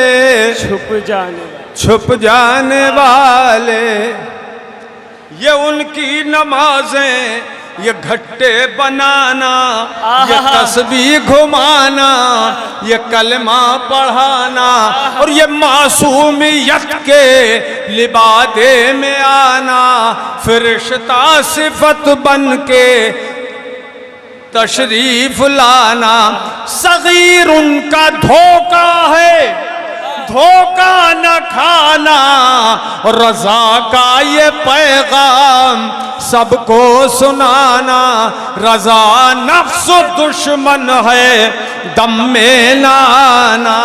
छुप जाने वाले, ये उनकी नमाजें, ये घट्टे बनाना, ये तस्बीह घुमाना, ये कलमा पढ़ाना, और ये मासूमियत के लिबादे में आना, फरिश्ता सिफत बन के तशरीफ लाना। सगीर उनका धोखा है, धोखा न खाना। रजा का ये पैगाम सबको सुनाना। रजा नफ्स दुश्मन है, दम में न आना।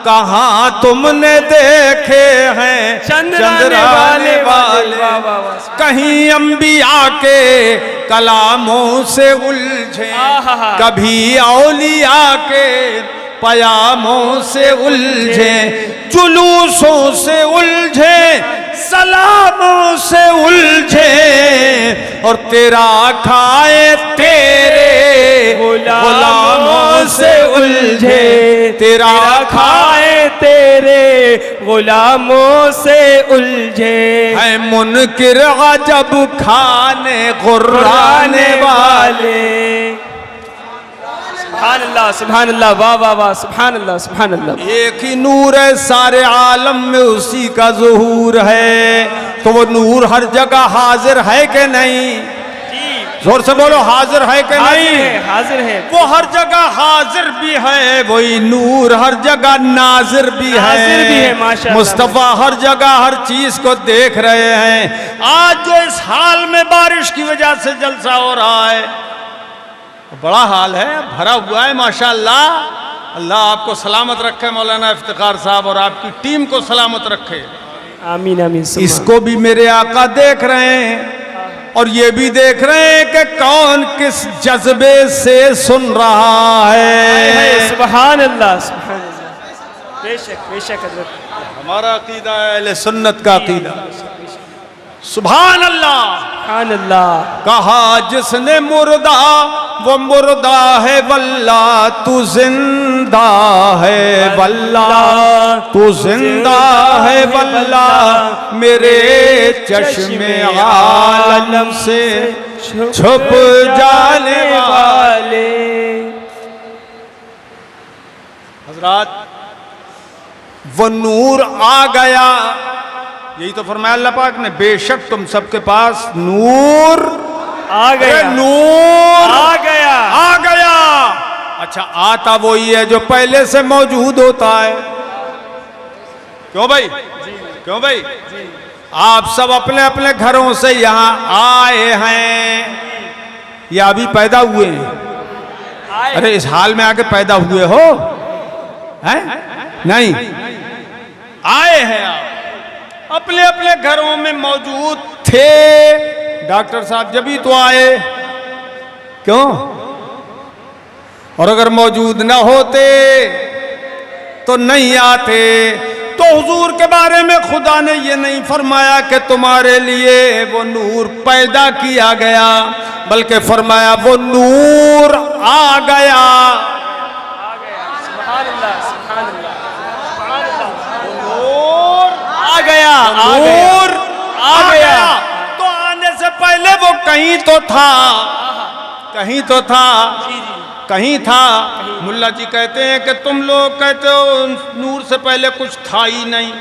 कहाँ तुमने देखे हैं चंद्राने वाले, कहीं अंबिया के कलामों से उलझे, कभी औलिया के पयामों से उलझे, जुलूसों से उलझे, सलामों से उलझे और तेरा खाए तेरे गुलामों से उलझे, तेरा खाए तेरे गुलामों से उलझे। है मुनकिर अजब खाने गुर्राने वाले। सुभान अल्लाह, सुभान अल्लाह, वाह वाह वाह, सुभान अल्लाह, सुभान अल्लाह। एक ही नूर है सारे आलम में, उसी का ज़ुहूर है, तो वो नूर हर जगह हाजिर है कि नहीं? जोर से बोलो, हाजिर है कि नहीं? हाजिर है। वो हर जगह हाजिर भी है, वही नूर हर जगह नाजिर भी है, माशाअल्लाह। मुस्तफ़ा हर जगह हर चीज को देख रहे हैं। आज जो इस हाल में बारिश की वजह से जलसा हो रहा है, बड़ा हाल है, भरा हुआ है माशाअल्लाह। अल्लाह आपको सलामत रखे मौलाना इफ्तिखार साहब, और आपकी टीम को सलामत रखे। आमीन आमीन। इसको भी मेरे आका देख रहे हैं, और ये भी देख रहे हैं कि कौन किस जज्बे से सुन रहा है। सुभान अल्लाह, सुभान अल्लाह। बेशक बेशक हज़रत, हमारा अकीदा है अहले सुन्नत का अकीदा। सुभान अल्लाह। सुभान अल्लाह। कहा जिसने मुर्दा वो मुर्दा है वल्ला, तू जिंदा है वल्ला, तू जिंदा है वल्ला, मेरे चश्मे आलम से छुप जाने वाले। हजरात, वो नूर आ गया, यही तो फरमाया अल्लाह पाक ने, बेशक तुम सबके पास नूर आ गया, नूर आ गया, आ गया। अच्छा, आता वही है जो पहले से मौजूद होता है। क्यों भाई? क्यों भाई? आप सब अपने अपने घरों से यहां आए हैं या अभी पैदा हुए हैं? अरे इस हाल में आके पैदा हुए हो? हैं? नहीं, आए हैं आप, अपने अपने घरों में मौजूद थे। डॉक्टर साहब जब ही तो आए, क्यों? और अगर मौजूद ना होते तो नहीं आते। तो हुजूर के बारे में खुदा ने ये नहीं फरमाया कि तुम्हारे लिए वो नूर पैदा किया गया, बल्कि फरमाया वो नूर आ गया। सुभान अल्लाह, सुभान अल्लाह, सुभान अल्लाह। नूर आ गया, नूर आ गया। तो आने से पहले वो कहीं तो था, कहीं तो था, कहीं था। मुल्ला जी कहते हैं कि तुम लोग कहते हो नूर से पहले कुछ था ही नहीं।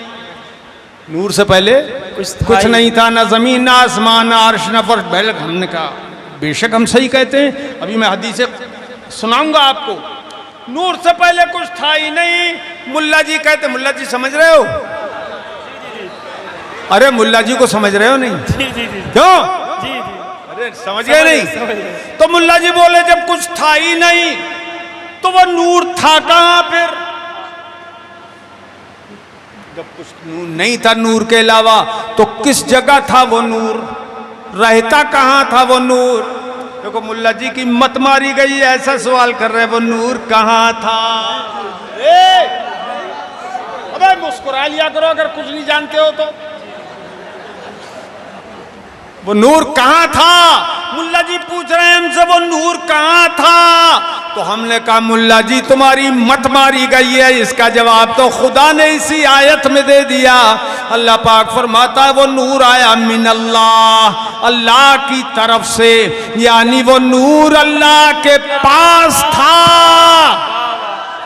नूर से पहले कुछ नहीं था, ना जमीन ना आसमान ना अर्श ना फर्श। पहले हमने कहा बेशक हम सही कहते हैं, अभी मैं हदीसें सुनाऊंगा आपको। नूर से पहले कुछ था ही नहीं। मुल्ला जी कहते, मुल्ला जी समझ रहे हो? अरे मुल्ला जी को समझ रहे हो नहीं? जी जी जी, क्यों? जी जी, अरे समझ गए नहीं? समझ गए। तो मुल्ला जी बोले जब कुछ था ही नहीं तो वो नूर था कहां फिर? जब कुछ नूर नहीं था नूर के अलावा, तो किस जगह था वो नूर? रहता कहां था वो नूर? देखो मुल्ला जी की मत मारी गई, ऐसा सवाल कर रहे हैं वो नूर कहां था? अबे मुस्कुरा लिया करो अगर कुछ नहीं जानते हो तो। वो नूर कहां था? मुल्ला जी पूछ रहे हैं हमसे वो नूर कहां था। तो हमने कहा मुल्ला जी तुम्हारी मत मारी गई है, इसका जवाब तो खुदा ने इसी आयत में दे दिया। अल्लाह पाक फरमाता है वो नूर आया मिन अल्लाह, अल्लाह की तरफ से, यानी वो नूर अल्लाह के पास था।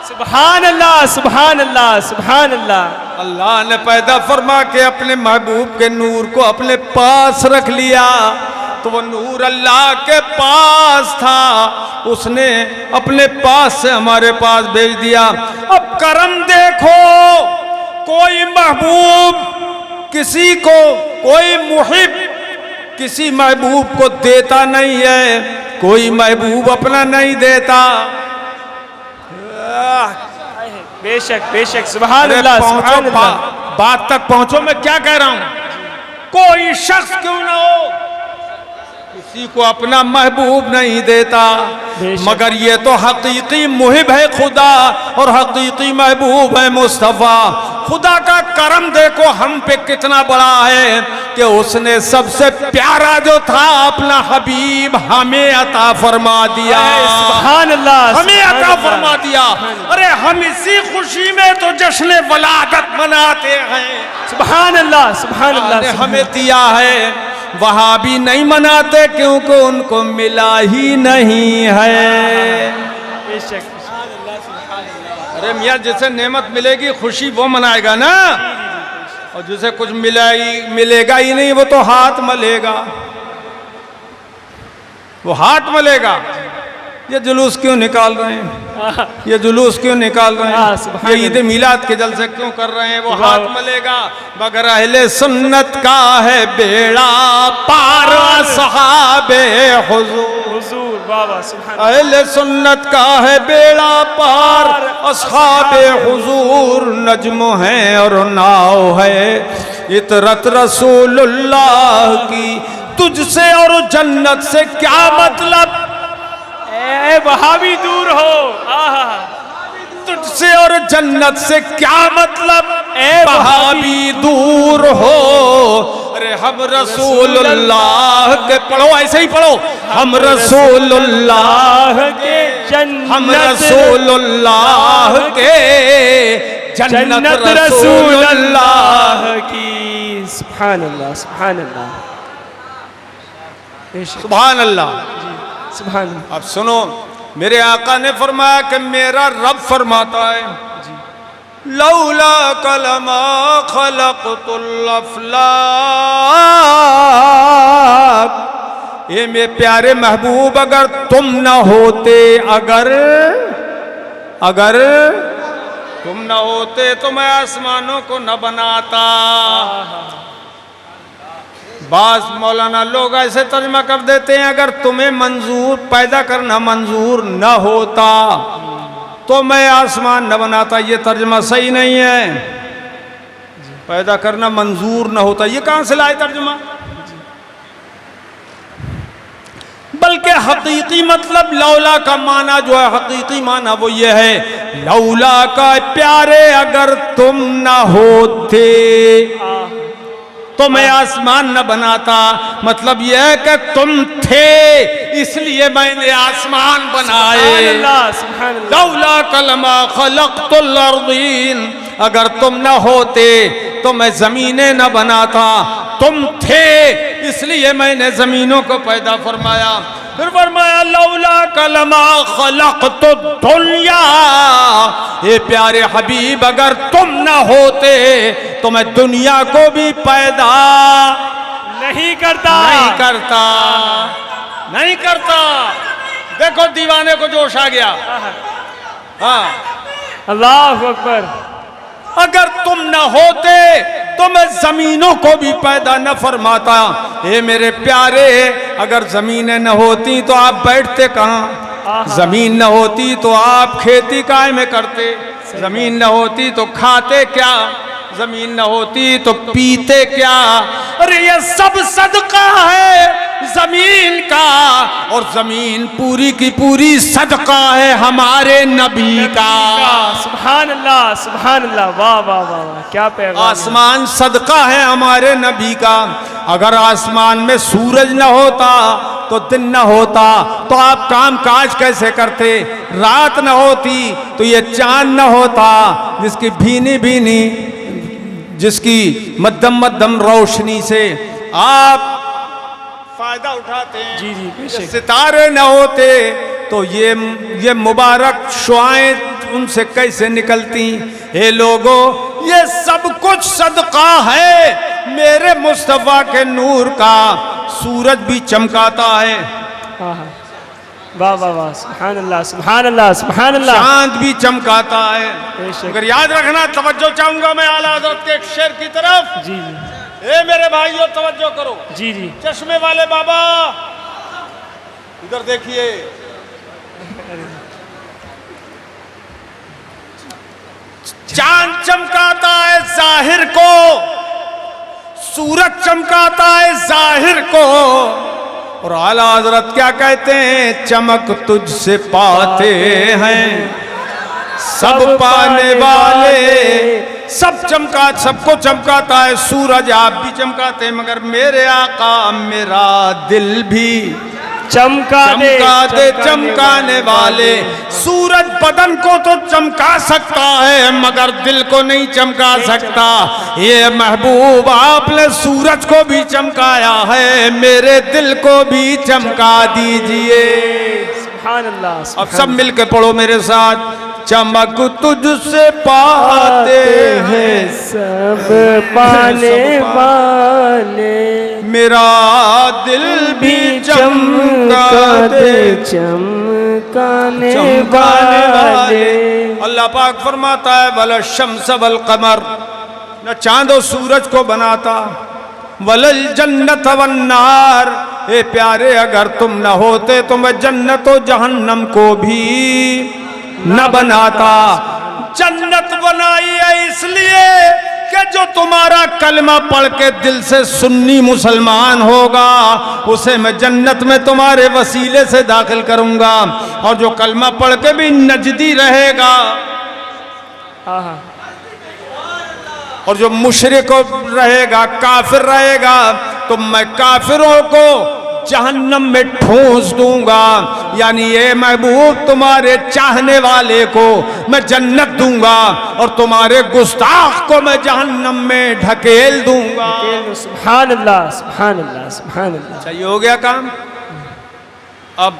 सुभान अल्लाह, सुभान अल्लाह, सुभान अल्लाह। अल्लाह ने पैदा फरमा के अपने महबूब के नूर को अपने पास रख लिया, तो वो नूर अल्लाह के पास था, उसने अपने पास से हमारे पास भेज दिया। अब करम देखो, कोई महबूब किसी को, कोई मुहिब किसी महबूब को देता नहीं है, कोई महबूब अपना नहीं देता। बेशक बेशक, सुभान अल्लाह, सुभान अल्लाह। बात तक पहुंचो, मैं क्या कह रहा हूं। कोई शख्स क्यों ना हो, किसी को अपना महबूब नहीं देता, बेशक। मगर ये तो हकीकी मुहिब है खुदा और हकीकी महबूब है मुस्तफ़ा। खुदा का करम देखो हम पे कितना बड़ा है कि उसने सबसे प्यारा जो था अपना हबीब हमें अता फरमा दिया। सुभान अल्लाह, हमें सुभान अता अल्लाह। फरमा दिया। अरे हम इसी खुशी में तो जश्न वलादत मनाते हैं। सुभान अल्लाह, सुभान अल्लाह, ने सुभान हमें दिया है, वहां भी नहीं मनाते क्योंकि उनको मिला ही नहीं है। बेशक। अरे मियाँ जिसे नेमत मिलेगी खुशी वो मनाएगा ना, और जिसे कुछ मिलेगा ही नहीं वो तो हाथ मलेगा, वो हाथ मलेगा। ये जुलूस क्यों निकाल रहे हैं, ये जुलूस क्यों निकाल रहे हैं, ये ईद मिलाद के जलसे क्यों कर रहे हैं, वो हाथ मलेगा। मगर अहले सुन्नत का है बेड़ा पार सहाबे हुजूर, बाबा सुभान। अहले सुन्नत का है बेड़ा पार असहाबे हुजूर, नज्म है और नाव है इतरत रसूलुल्लाह की, तुझसे और जन्नत से क्या मतलब, ए वहाबी दूर हो, तुझसे और जन्नत से क्या मतलब, ए वहाबी दूर हो। अरे हम रसूलुल्लाह के पढ़ो, ऐसे ही पढ़ो, हम रसूलुल्लाह के, हम रसूलुल्लाह के जन्नत रसूलुल्लाह की। सुभान अल्लाह, सुभान अल्लाह, सुभान अल्लाह, सुभान अल्लाह। अब सुनो, मेरे आका ने फरमाया कि मेरा रब फरमाता है, लौला कलमा खलक़तुल अफ़लाक, ये मेरे प्यारे महबूब अगर तुम न होते, अगर तुम न होते तो मैं आसमानों को न बनाता। बास मौलाना लोग ऐसे तर्जमा कर देते हैं, अगर तुम्हें मंजूर पैदा करना मंजूर न होता तो मैं आसमान न बनाता। ये तर्जमा सही नहीं है, पैदा करना मंजूर न होता, ये कहां से लाए तर्जमा। बल्कि हकीकी मतलब लौला का माना जो है, हकीकी माना वो ये है, लौला का प्यारे अगर तुम न होते तो मैं आसमान न बनाता। मतलब यह है कि तुम थे इसलिए मैंने आसमान बनाए। लौला कलमा खलक़तुल अर्दीन, अगर तुम न होते तो मैं जमीनें न बनाता, तुम थे इसलिए मैंने जमीनों को पैदा फरमाया। फिर फरमाया लौला कलमा खलक़तु दुनिया, ये प्यारे हबीब अगर तुम न होते तो मैं दुनिया को भी पैदा नहीं करता, नहीं करता। देखो दीवाने को जोश आ गया। हाँ, अल्लाह अकबर। अगर तुम न होते तो मैं जमीनों को भी पैदा न फरमाता। ये मेरे प्यारे, अगर जमीनें न होती तो आप बैठते कहाँ, जमीन न होती तो आप खेती काय में करते, जमीन न होती तो खाते क्या, जमीन न होती तो पीते क्या। अरे ये सब सदका है जमीन का, और जमीन पूरी की पूरी सदका है हमारे नबी का। सुभान अल्लाह, सुभान अल्लाह, वाह वाह वाह वाह, क्या पैगाम। आसमान सदका है हमारे नबी का। अगर आसमान में सूरज न होता तो दिन न होता तो आप काम काज कैसे करते, रात न होती तो ये चांद न होता जिसकी भीनी भीनी, जिसकी मध्यम मध्यम रोशनी से आप फायदा उठाते हैं। जी जी, बेशक। सितारे न होते तो ये मुबारक शुआएं उनसे कैसे निकलती। हे लोगों, ये सब कुछ सदका है मेरे मुस्तफा के नूर का। सूरज भी चमकाता है, वाह वाह वाह, सुभान अल्लाह, सुभान अल्लाह, सुभान अल्लाह। चांद भी चमकाता है। बेशक। अगर याद रखना, तवज्जो चाहूंगा मैं आला हज़रत के एक शेर की तरफ। जी जी ए मेरे भाइयों तवज्जो करो। जी जी, चश्मे वाले बाबा इधर देखिए, चांद चमकाता है जाहिर को, सूरज चमकाता है जाहिर को, और आला हजरत क्या कहते हैं, चमक तुझसे पाते हैं सब पाने वाले। सब चमका, सबको चमकाता है सूरज, आप भी चमकाते हैं, मगर मेरे आका मेरा दिल भी चमका दे चमकाने वाले। सूरज बदन को तो चमका सकता है मगर दिल को नहीं चमका सकता। ये महबूब आपने सूरज को भी चमकाया है, मेरे दिल को भी चमका दीजिए। सुभान अल्लाह। अब सब मिलकर पढ़ो मेरे साथ, चमक तुझसे पाते हैं सब पाने वाले, मेरा दिल भी चमका दे चमकाने वाले। अल्लाह पाक फरमाता है वल शम्स वल कमर, न चांद और सूरज को बनाता, वलल जन्नत वन नार, ए प्यारे अगर तुम न होते तो मैं जन्नत और जहन्नम को भी न बनाता। जन्नत बनाई है इसलिए कि जो तुम्हारा कलमा पढ़ के दिल से सुन्नी मुसलमान होगा उसे मैं जन्नत में तुम्हारे वसीले से दाखिल करूंगा, और जो कलमा पढ़ के भी नजदी रहेगा और जो मुशरिक रहेगा, काफिर रहेगा, तो मैं काफिरों को जहन्नम में ठूंस दूंगा। यानी ये महबूब तुम्हारे चाहने वाले को मैं जन्नत दूंगा और तुम्हारे गुस्ताख को मैं जहन्नम में ढकेल दूंगा। सुभान अल्लाह, सुभान अल्लाह, सुभान अल्लाह। अच्छा, ये हो गया काम। अब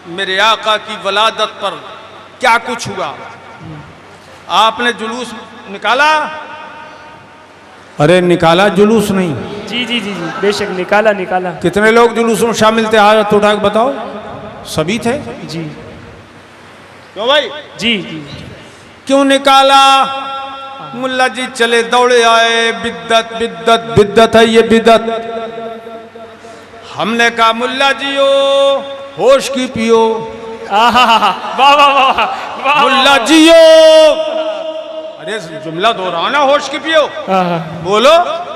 मेरे आका की वलादत पर क्या कुछ हुआ। आपने जुलूस निकाला, अरे निकाला जुलूस नहीं, जी जी जी जी बेशक निकाला निकाला। कितने लोग जुलूस में शामिल थे, हाथ उठा के बताओ। सभी थे जी। क्यों भाई? जी जी। क्यों निकाला? मुल्ला जी चले दौड़े आए, बिद्दत बिद्दत बिद्दत है ये बिद्दत। हमने कहा मुल्ला जी ओ होश की पियो। वाह वाह वाह। मुल्ला जी ओ, अरे जुमला दोहराना, होश की पियो बोलो।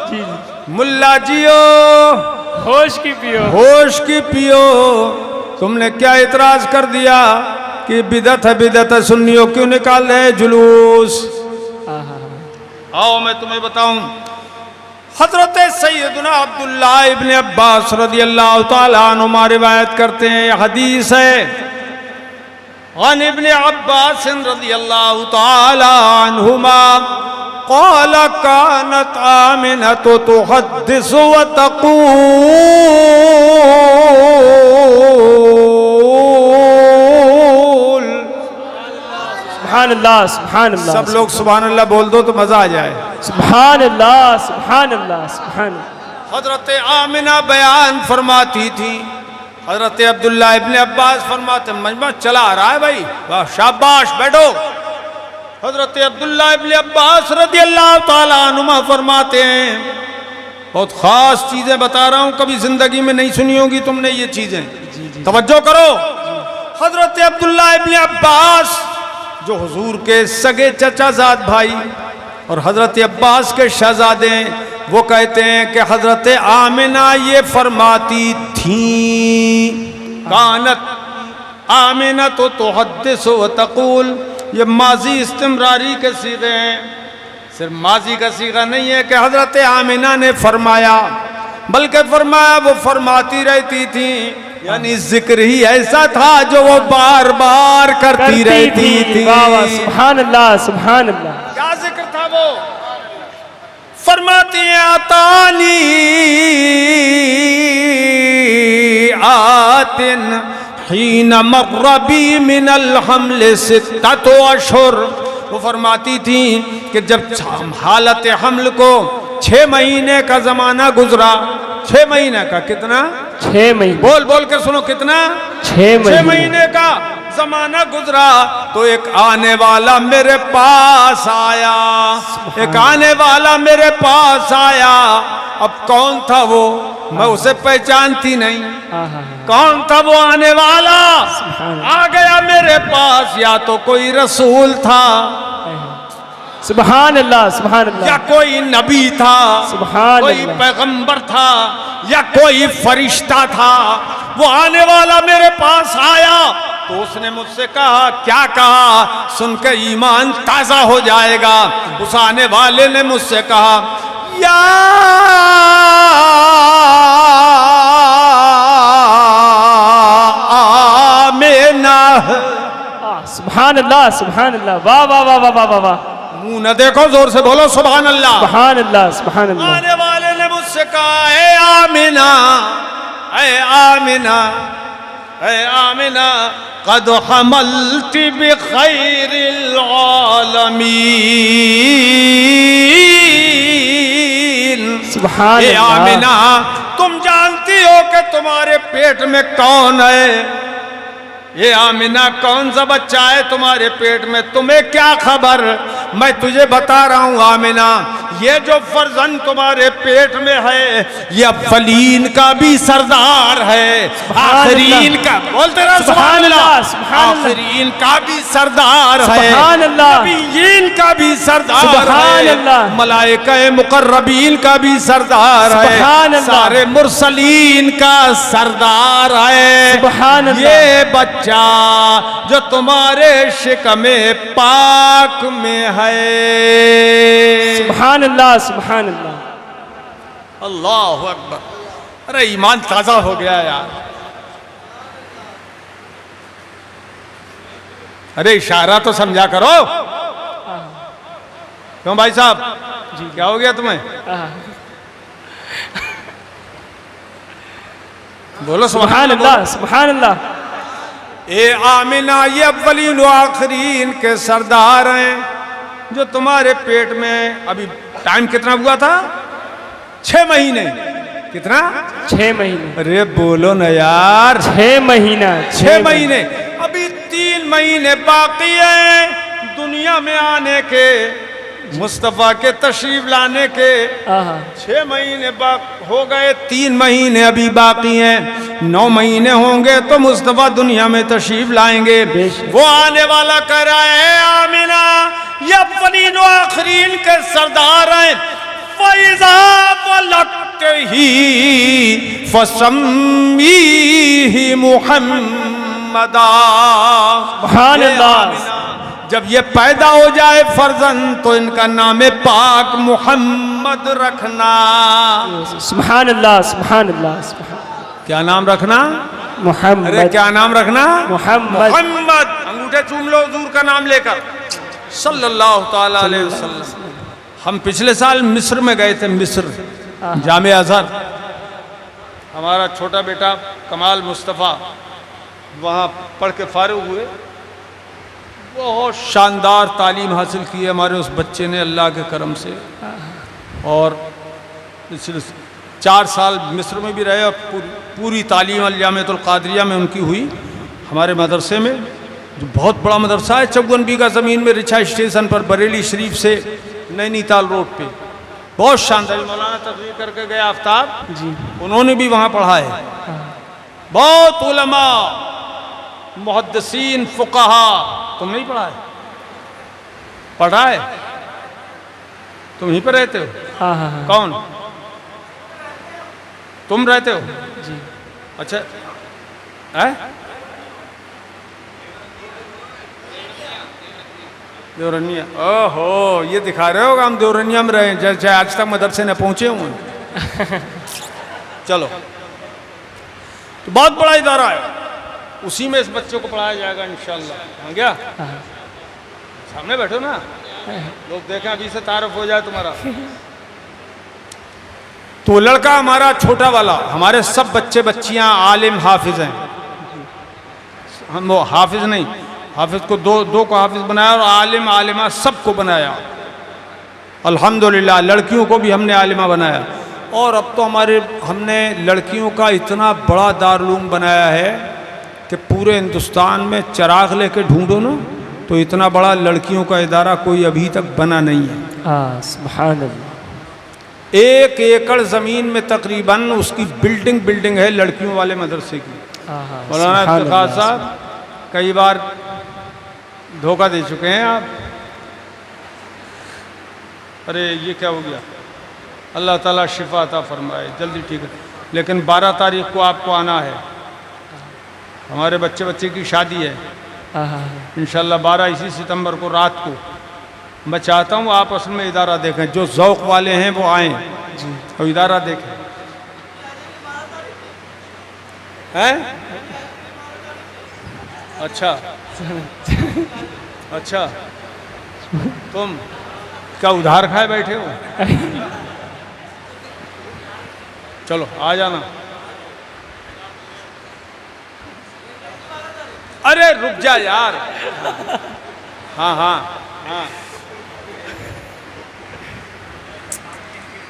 जी जी। मुल्ला जी ओ होश की पियो, होश की पियो। तुमने क्या इतराज कर दिया कि बिदत है सुन्नियों, क्यों निकाल रहे जुलूस? आओ मैं तुम्हें बताऊं। हजरत सैयदना अब्दुल्ला इब्ने अब्बास रदियल्लाहु ताला अन्हुमा रिवायत करते हैं, हदीस है अन इब्ने अब्बास रदियल्लाहु ताला अन्हुमा क़ाल कानत आमिनतु तुहद्दिसु व तक़ूल। सुभान अल्लाह, सुभान अल्लाह। सब लोग सुभान अल्लाह बोल दो तो मजा आ जाए। सुभान अल्लाह, सुभान अल्लाह, सुभान। हजरत आमिना बयान फरमाती थी, हजरत अब्दुल्ला इब्ने अब्बास फरमाते मजमा चला आ रहा है भाई, वाह शाबाश बैठो। हजरत अब्दुल्ला इब्ने अब्बास रदियल्लाहु ताला अन्हुमा फरमाते हैं, बहुत खास चीजें बता रहा हूं, कभी जिंदगी में नहीं सुनी होगी तुमने ये चीजें, तवज्जो करो। हजरत अब्दुल्ला इब्ने अब्बास जो हुजूर के सगे चचाजाद भाई और हजरत अब्बास के शहजादे, वो कहते हैं कि हजरत आमिना ये फरमाती थी, कानत आमिना तो तुहद्दिसु व तक़ूल। ये माजी इस्तिमरारी के सीगे हैं, सिर्फ माजी का सीगा नहीं है कि हजरत आमिना ने फरमाया, बल्कि फरमाया वो फरमाती रहती थी। यानी जिक्र ही ऐसा था जो वो बार बार करती रहती थी। सुभान अल्लाह, सुभान अल्लाह। क्या जिक्र था वो? फरमाती हैं आतानी आतिन हीन मर्रबी मिनल हमले सित्ततो अशहुर। वो फरमाती थी कि जब हालत हमल को 6 महीने का जमाना गुजरा, 6 महीने का कितना? 6 महीने। बोल बोल के सुनो कितना? 6 महीने का जमाना गुजरा तो एक आने वाला मेरे पास आया, एक आने वाला मेरे पास आया। अब कौन था वो? मैं उसे पहचानती नहीं। कौन था वो आने वाला? आ गया मेरे पास, या तो कोई रसूल था, सुभान अल्लाह, सुभान अल्लाह, या कोई नबी था, सुभान कोई अल्लाह, पैगंबर था, या कोई फरिश्ता था। वो आने वाला मेरे पास आया तो उसने मुझसे कहा, क्या कहा, सुन के ईमान ताजा हो जाएगा। उस आने वाले ने मुझसे कहा, या आमिना। सुभान अल्लाह, सुभान अल्लाह, वाह वाह वाह वाह वाह वाह वाह। मुंह न देखो, जोर से बोलो सुभान अल्लाह। सुभान अल्लाह, सुभान अल्लाह। आने वाले ने मुझसे कहा, ए आमिना, ए आमिना, ए आमिना, कद हमलती बिखैरिल आलमीन। सुभान ए अल्लाह। आमिना, तुम जानती हो कि तुम्हारे पेट में कौन है? ये आमिना, कौन सा बच्चा है तुम्हारे पेट में? तुम्हें क्या खबर? मैं तुझे बता रहा हूं आमिना, ये जो फर्जंद तुम्हारे पेट में है, ये अव्वलीन का भी सरदार है, आखिरीन का, बोलते रहो सुभान अल्लाह, आखिरीन का भी सरदार है, सुभान अल्लाह, नबीयीन का भी सरदार सुभान है, अल्लाह, मलाइका मुकर्रबीन का भी सरदार है, सुभान अल्लाह, सारे मुरसलीन का सरदार है। सुभान अल्लाह। ये बच्चा जो तुम्हारे शिकमे पाक में है। सुभान अल्लाह, सुभान अल्लाह। अल्लाहु अकबर। अरे ईमान ताजा हो गया यार। अरे इशारा तो समझा करो। क्यों भाई साहब जी, क्या हो गया तुम्हें? बोलो सुभान अल्लाह, सुभान अल्लाह। ए आमिना, ये अव्वलीन व आखिरीन के सरदार हैं जो तुम्हारे पेट में। अभी टाइम कितना हुआ था? 6 महीने। कितना? 6 महीने। अरे बोलो ना यार। 6 महीना। 6 महीने। अभी 3 महीने बाकी हैं दुनिया में आने के, मुस्तफा के तशरीफ लाने के। 6 महीने हो गए, 3 महीने अभी बाकी हैं। 9 महीने होंगे तो मुस्तफा दुनिया में तशरीफ लाएंगे। वो आने वाला कह रहा है, आमिना, ये अव्वलीन व आखिरीन के सरदार हैं। फैज़ा वलदत ही फसम्मीही मुहम्मदा। सुभान अल्लाह। जब ये पैदा हो जाए फर्जंद तो इनका नाम पाक मुहम्मद रखना। सुभान अल्लाह, सुभान अल्लाह, सुभान। क्या नाम रखना? मुहम्मद। अरे क्या नाम रखना? मुहम्मद। मुहम्मद। अंगूठे चूम लो हुजूर का नाम लेकर, सल्लल्लाहु ताला अलैहि वसल्लम। हम पिछले साल मिस्र में गए थे, मिस्र जामे अज़हर। हमारा छोटा बेटा कमाल मुस्तफ़ा वहाँ पढ़ के फारिग हुए। बहुत शानदार तालीम हासिल की है हमारे उस बच्चे ने, अल्लाह के करम से। और 4 साल मिस्र में भी रहे और पूरी तालीम अल-जामिअतुल क़ादिरिया में उनकी हुई, हमारे मदरसे में, जो बहुत बड़ा मदरसा है। 54 बीघा ज़मीन में, रिछा स्टेशन पर, बरेली शरीफ से नैनीताल रोड पे। बहुत शानदार। मौलाना तकरीर करके गए आफ्ताब जी, उन्होंने भी वहाँ पढ़ा है। बहुत उलमा, मुहद्दिसीन, फुक़हा। तुम नहीं पढ़ा है? पढ़ा है? तुम यहीं पर रहते हो? हाँ। कौन? तुम रहते हो? जी। अच्छा है? देवरनिया। ओहो, ये दिखा रहे होगा हम देवरनिया में रहे, जैसे आज तक मदरसे न पहुंचे हुए। चलो, तो बहुत बड़ा इदारा है, उसी में इस बच्चे को पढ़ाया जाएगा इंशाअल्लाह। हाँ क्या? सामने बैठो ना, लोग देखें, अभी से तारुफ हो जाए तुम्हारा। तो लड़का हमारा छोटा वाला, हमारे सब बच्चे बच्चियां आलिम हाफिज हैं। हम वो हाफिज नहीं, हाफिज को दो को हाफिज बनाया और आलिम आलिमा सबको बनाया अल्हम्दुलिल्लाह। लड़कियों को भी हमने आलिमा बनाया। और अब तो हमने लड़कियों का इतना बड़ा दारुल बनाया है कि पूरे हिंदुस्तान में चिराग लेके ढूंढो ना तो इतना बड़ा लड़कियों का इदारा कोई अभी तक बना नहीं है। सुभान अल्लाह। 1 एकड़ ज़मीन में तकरीबन उसकी बिल्डिंग है लड़कियों वाले मदरसे की। मौलाना इफ्तिखार साहब कई बार धोखा दे चुके हैं आप। अरे ये क्या हो गया? अल्लाह ताला शिफा अता फरमाए, जल्दी ठीक है। लेकिन 12 तारीख को आपको आना है हमारे बच्चे की शादी है हाँ हाँ इंशाल्लाह 12 इसी सितंबर को रात को। मैं चाहता हूँ आप असल में इदारा देखें, जो ज़ौक़ वाले हैं वो आएँ और इदारा देखें। हैं? अच्छा अच्छा, तुम क्या उधार खाए बैठे हो? चलो आ जाना। अरे रुक जा यार। हाँ हाँ हाँ,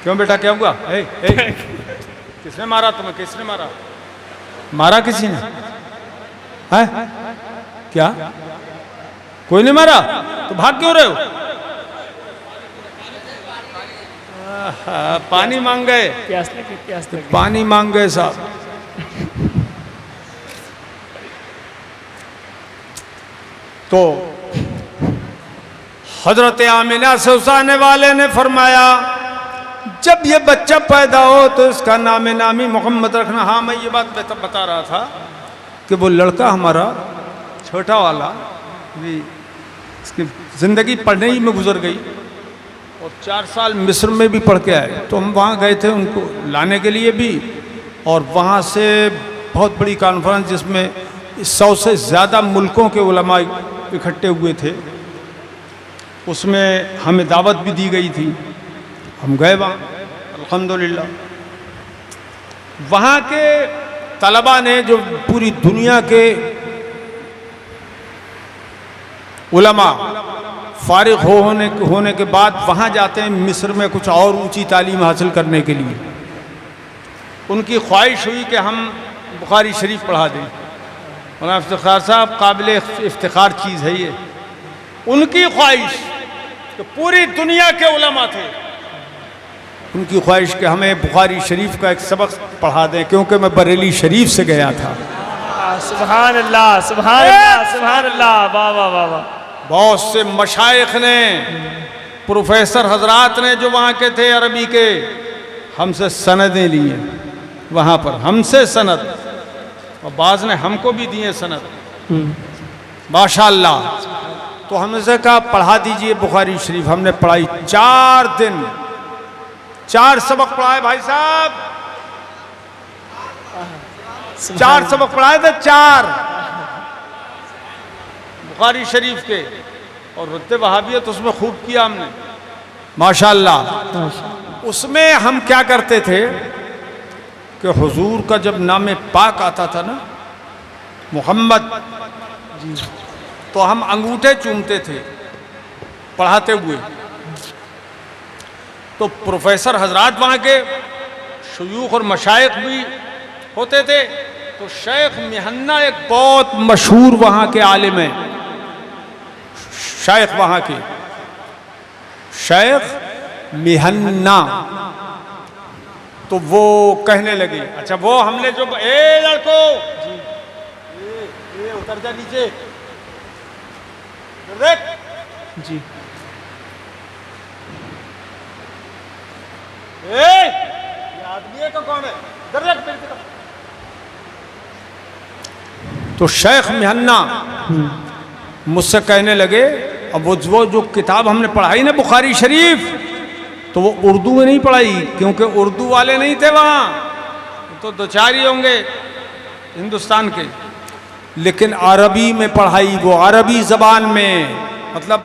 क्यों बेटा क्या हुआ? किसने मारा तुम्हें? किसने मारा? मारा किसी ने? है क्या? कोई नहीं मारा तो भाग क्यों रहे हो? पानी मांग गए, प्यास लगी, प्यास लगी। पानी मांग गए साहब। तो हजरत आमिना से उस आने वाले ने फरमाया जब ये बच्चा पैदा हो तो इसका नाम नामी मोहम्मद रखना। हाँ मैं ये बात बता रहा था कि वो लड़का हमारा छोटा वाला भी इसकी ज़िंदगी पढ़ने ही में गुजर गई और 4 साल मिस्र में भी पढ़ के आए। तो हम वहाँ गए थे उनको लाने के लिए भी, और वहाँ से बहुत बड़ी कॉन्फ्रेंस जिसमें 100 से ज़्यादा मुल्कों के उलमा इकट्ठे हुए थे, उसमें हमें दावत भी दी गई थी। हम गए वहाँ अल्हम्दुलिल्लाह। वहाँ के तलबा ने जो पूरी दुनिया के उलमा फारिग होने के बाद वहाँ जाते हैं मिस्र में कुछ और ऊंची तालीम हासिल करने के लिए। उनकी ख्वाहिश हुई कि हम बुखारी शरीफ पढ़ा दें। मौलाना इफ्तिखार साहब, काबिल इफ्तिखार चीज़ है ये। उनकी ख्वाहिश कि पूरी दुनिया के उलमा थे, उनकी ख्वाहिश कि हमें बुखारी शरीफ का एक सबक पढ़ा दें, क्योंकि मैं बरेली शरीफ से गया था। सुभान अल्लाह, सुभान अल्लाह, सुभान अल्लाह, वाह वाह वाह वाह। बहुत से मशाइख ने, प्रोफेसर हजरात ने जो वहाँ के थे अरबी के, हमसे सनदें लिए वहाँ पर, हमसे सनद, और बाज़ ने हमको भी दिए सनद माशाअल्लाह। तो हमने कहा पढ़ा दीजिए बुखारी शरीफ। हमने पढ़ाई 4 दिन, 4 सबक पढ़ाए भाई साहब, 4 सबक पढ़ाए थे, 4 बुखारी शरीफ के। और रुत्ते वहाबियत उसमें खूब किया हमने माशाअल्लाह। उसमें हम क्या करते थे कि हुजूर का जब नाम पाक आता था ना मोहम्मद, तो हम अंगूठे चूमते थे पढ़ाते हुए। तो प्रोफेसर हजरात वहाँ के शयूख और मशाइख भी होते थे। तो शेख मिहन्ना एक बहुत मशहूर वहाँ के आलिम हैं, शेख वहाँ के शेख मिहन्ना। तो वो कहने लगे, अच्छा वो हमने जो, ए लड़को ये उतर जा नीचे देख जी, ये आदमी है का कौन है? तो शेख मिहन्ना मुझसे कहने लगे, अब वो जो किताब हमने पढ़ाई ना बुखारी शरीफ, तो वो उर्दू में नहीं पढ़ाई, क्योंकि उर्दू वाले नहीं थे वहाँ, तो 2-4 ही होंगे हिंदुस्तान के, लेकिन अरबी में पढ़ाई, वो अरबी ज़बान में, मतलब